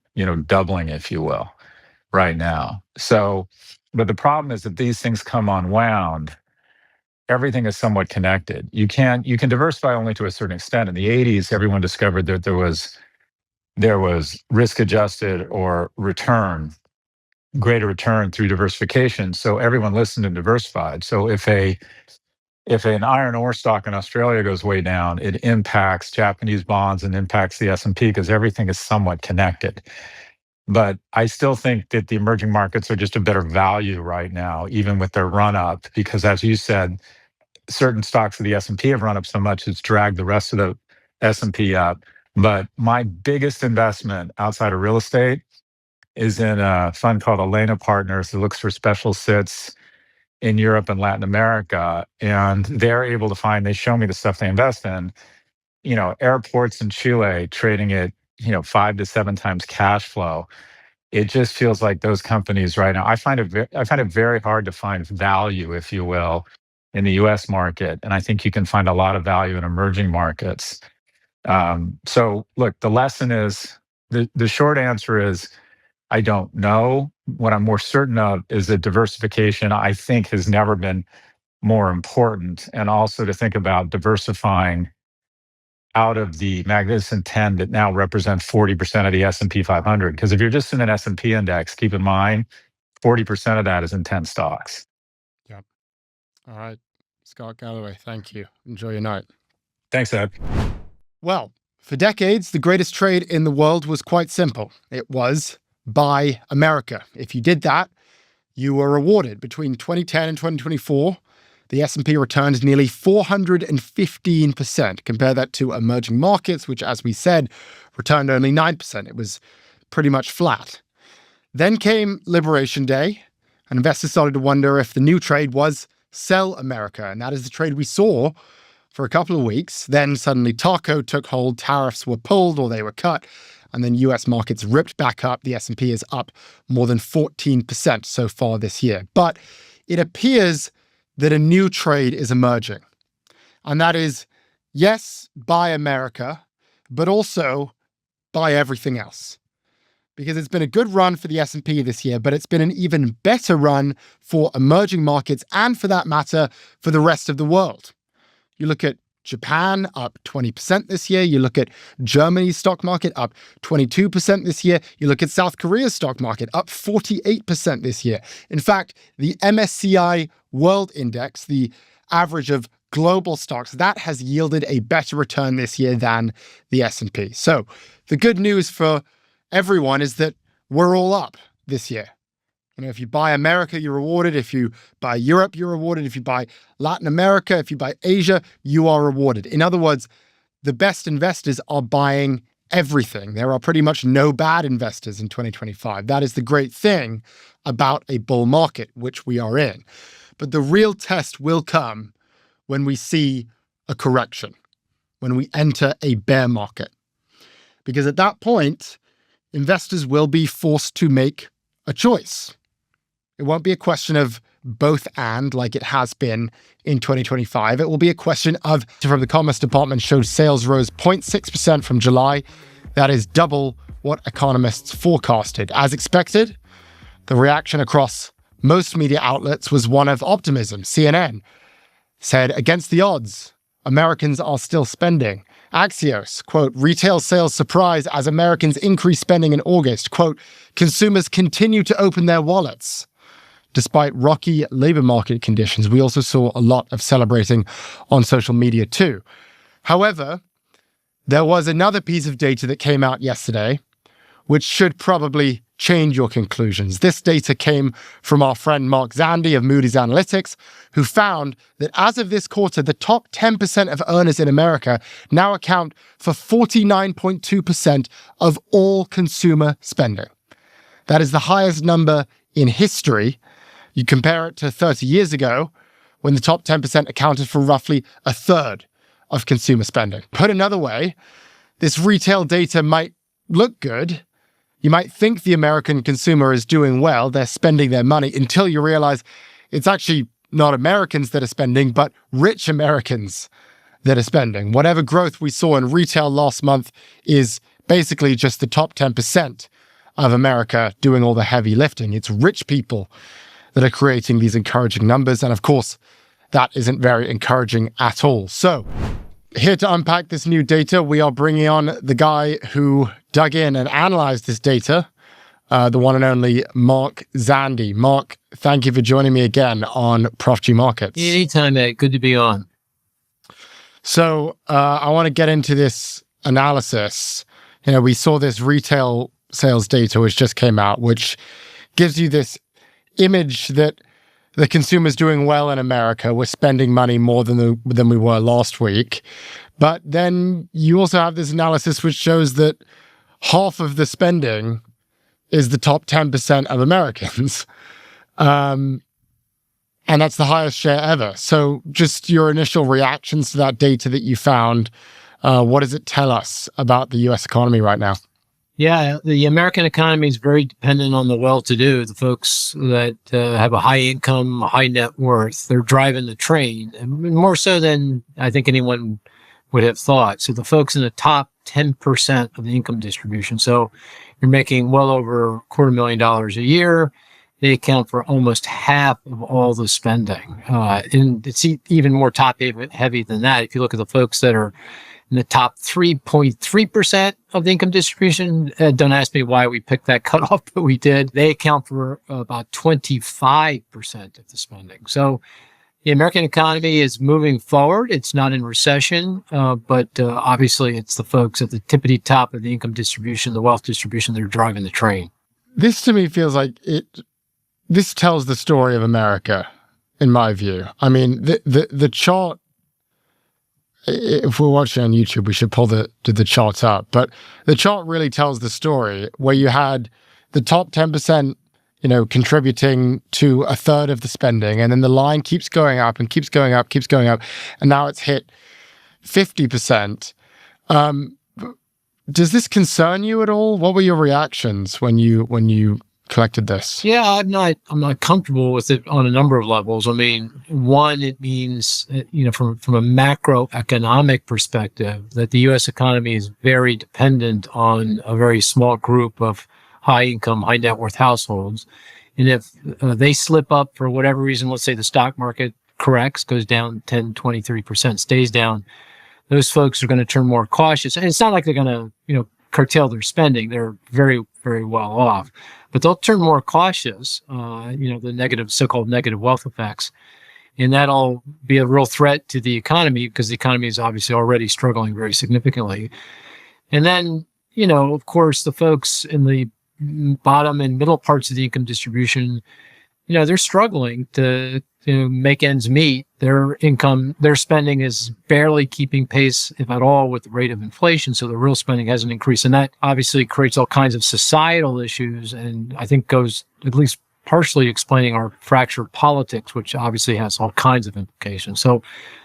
doubling, if you will, right now. So, but the problem is that these things come unwound. Everything is somewhat connected. You can diversify only to a certain extent. In the 80s, everyone discovered that there was risk-adjusted or greater return through diversification. So everyone listened and diversified. So if an iron ore stock in Australia goes way down, it impacts Japanese bonds and impacts the S&P because everything is somewhat connected. But I still think that the emerging markets are just a better value right now, even with their run-up, because as you said, certain stocks of the S&P have run up so much it's dragged the rest of the S&P up. But my biggest investment outside of real estate is in a fund called Elena Partners that looks for special sits in Europe and Latin America. And they show me the stuff they invest in, airports in Chile trading at, 5 to 7 times cash flow. It just feels like those companies right now, I find it very hard to find value, if you will, in the US market. And I think you can find a lot of value in emerging markets. So look, the lesson is, the short answer is, I don't know. What I'm more certain of is that diversification, I think, has never been more important. And also to think about diversifying out of the Magnificent 10 that now represent 40% of the S&P 500. Because if you're just in an S&P index, keep in mind, 40% of that is in 10 stocks. Yep. All right. Scott Galloway, thank you. Enjoy your night. Thanks, Ed. Well, for decades, the greatest trade in the world was quite simple. It was buy America. If you did that, you were rewarded. Between 2010 and 2024, the S&P returned nearly 415%. Compare that to emerging markets, which, as we said, returned only 9%. It was pretty much flat. Then came Liberation Day, and investors started to wonder if the new trade was sell America. And that is the trade we saw for a couple of weeks. Then suddenly TACO took hold, tariffs were pulled or they were cut, and then US markets ripped back up. The S&P is up more than 14% so far this year. But it appears that a new trade is emerging. And that is, yes, buy America, but also buy everything else. Because it's been a good run for the S&P this year, but it's been an even better run for emerging markets and, for that matter, for the rest of the world. You look at Japan, up 20% this year. You look at Germany's stock market, up 22% this year. You look at South Korea's stock market, up 48% this year. In fact, the MSCI World Index, the average of global stocks, that has yielded a better return this year than the S&P. So the good news for everyone is that we're all up this year. You know, if you buy America, you're rewarded. If you buy Europe, you're rewarded. If you buy Latin America, if you buy Asia, you are rewarded. In other words, the best investors are buying everything. There are pretty much no bad investors in 2025. That is the great thing about a bull market, which we are in. But the real test will come when we see a correction, when we enter a bear market. Because at that point, investors will be forced to make a choice. It won't be a question of both and like it has been in 2025. It will be a question of, from the Commerce Department, showed sales rose 0.6% from July. That is double what economists forecasted. As expected, the reaction across most media outlets was one of optimism. CNN said, against the odds, Americans are still spending. Axios, quote, retail sales surprise as Americans increase spending in August. Quote, consumers continue to open their wallets. Despite rocky labor market conditions, we also saw a lot of celebrating on social media too. However, there was another piece of data that came out yesterday, which should probably change your conclusions. This data came from our friend Mark Zandi of Moody's Analytics, who found that as of this quarter, the top 10% of earners in America now account for 49.2% of all consumer spending. That is the highest number in history. You compare it to 30 years ago, when the top 10% accounted for roughly a third of consumer spending. Put another way, this retail data might look good. You might think the American consumer is doing well, they're spending their money, until you realize it's actually not Americans that are spending, but rich Americans that are spending. Whatever growth we saw in retail last month is basically just the top 10% of America doing all the heavy lifting. It's rich people that are creating these encouraging numbers. And of course, that isn't very encouraging at all. So here to unpack this new data, we are bringing on the guy who dug in and analyzed this data, the one and only Mark Zandi. Mark, thank you for joining me again on Prof G Markets. Anytime, Ed. Good to be on. So I want to get into this analysis. You know, we saw this retail sales data, which just came out, which gives you this image that the consumer's doing well in America. We're spending money more than we were last week. But then you also have this analysis which shows that half of the spending is the top 10% of Americans. And that's the highest share ever. So just your initial reactions to that data that you found, what does it tell us about the US economy right now? Yeah, the American economy is very dependent on the well-to-do, the folks that have a high income, a high net worth. They're driving the train, and more so than I think anyone would have thought. So the folks in the top 10% of the income distribution, so you're making well over $250,000 a year, they account for almost half of all the spending. And it's even more top heavy than that. If you look at the folks that are in the top 3.3% of the income distribution, don't ask me why we picked that cutoff, but we did. They account for about 25% of the spending. So the American economy is moving forward. It's not in recession, but obviously it's the folks at the tippity top of the income distribution, the wealth distribution, that are driving the train. This to me feels like this tells the story of America, in my view. I mean, the chart, if we're watching on YouTube, we should pull the chart up. But the chart really tells the story where you had the top 10%, contributing to a third of the spending. And then the line keeps going up and keeps going up, keeps going up. And now it's hit 50%. Does this concern you at all? What were your reactions when you collected this? Yeah, I'm not comfortable with it on a number of levels. I mean, one, it means, from a macroeconomic perspective, that the U.S. economy is very dependent on a very small group of high income, high net worth households. And if they slip up for whatever reason, let's say the stock market corrects, goes down 10, 20, 30%, stays down, those folks are going to turn more cautious. And it's not like they're going to, curtail their spending. They're very, very well off, but they'll turn more cautious, the so-called negative wealth effects. And that'll be a real threat to the economy, because the economy is obviously already struggling very significantly. And then, of course, the folks in the bottom and middle parts of the income distribution, they're struggling to make ends meet. Their income, their spending is barely keeping pace, if at all, with the rate of inflation. So the real spending hasn't increased. And that obviously creates all kinds of societal issues, and I think goes at least partially explaining our fractured politics, which obviously has all kinds of implications. So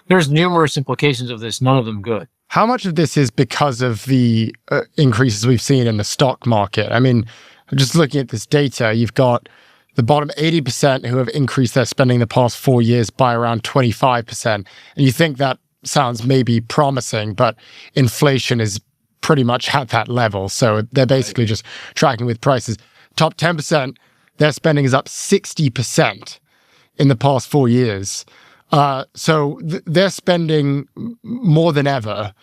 there's numerous implications of this, none of them good. How much of this is because of the increases we've seen in the stock market? I mean, just looking at this data, you've got the bottom 80% who have increased their spending the past 4 years by around 25%. And you think that sounds maybe promising, but inflation is pretty much at that level. So they're basically just tracking with prices. Top 10%, their spending is up 60% in the past 4 years. So they're spending more than ever.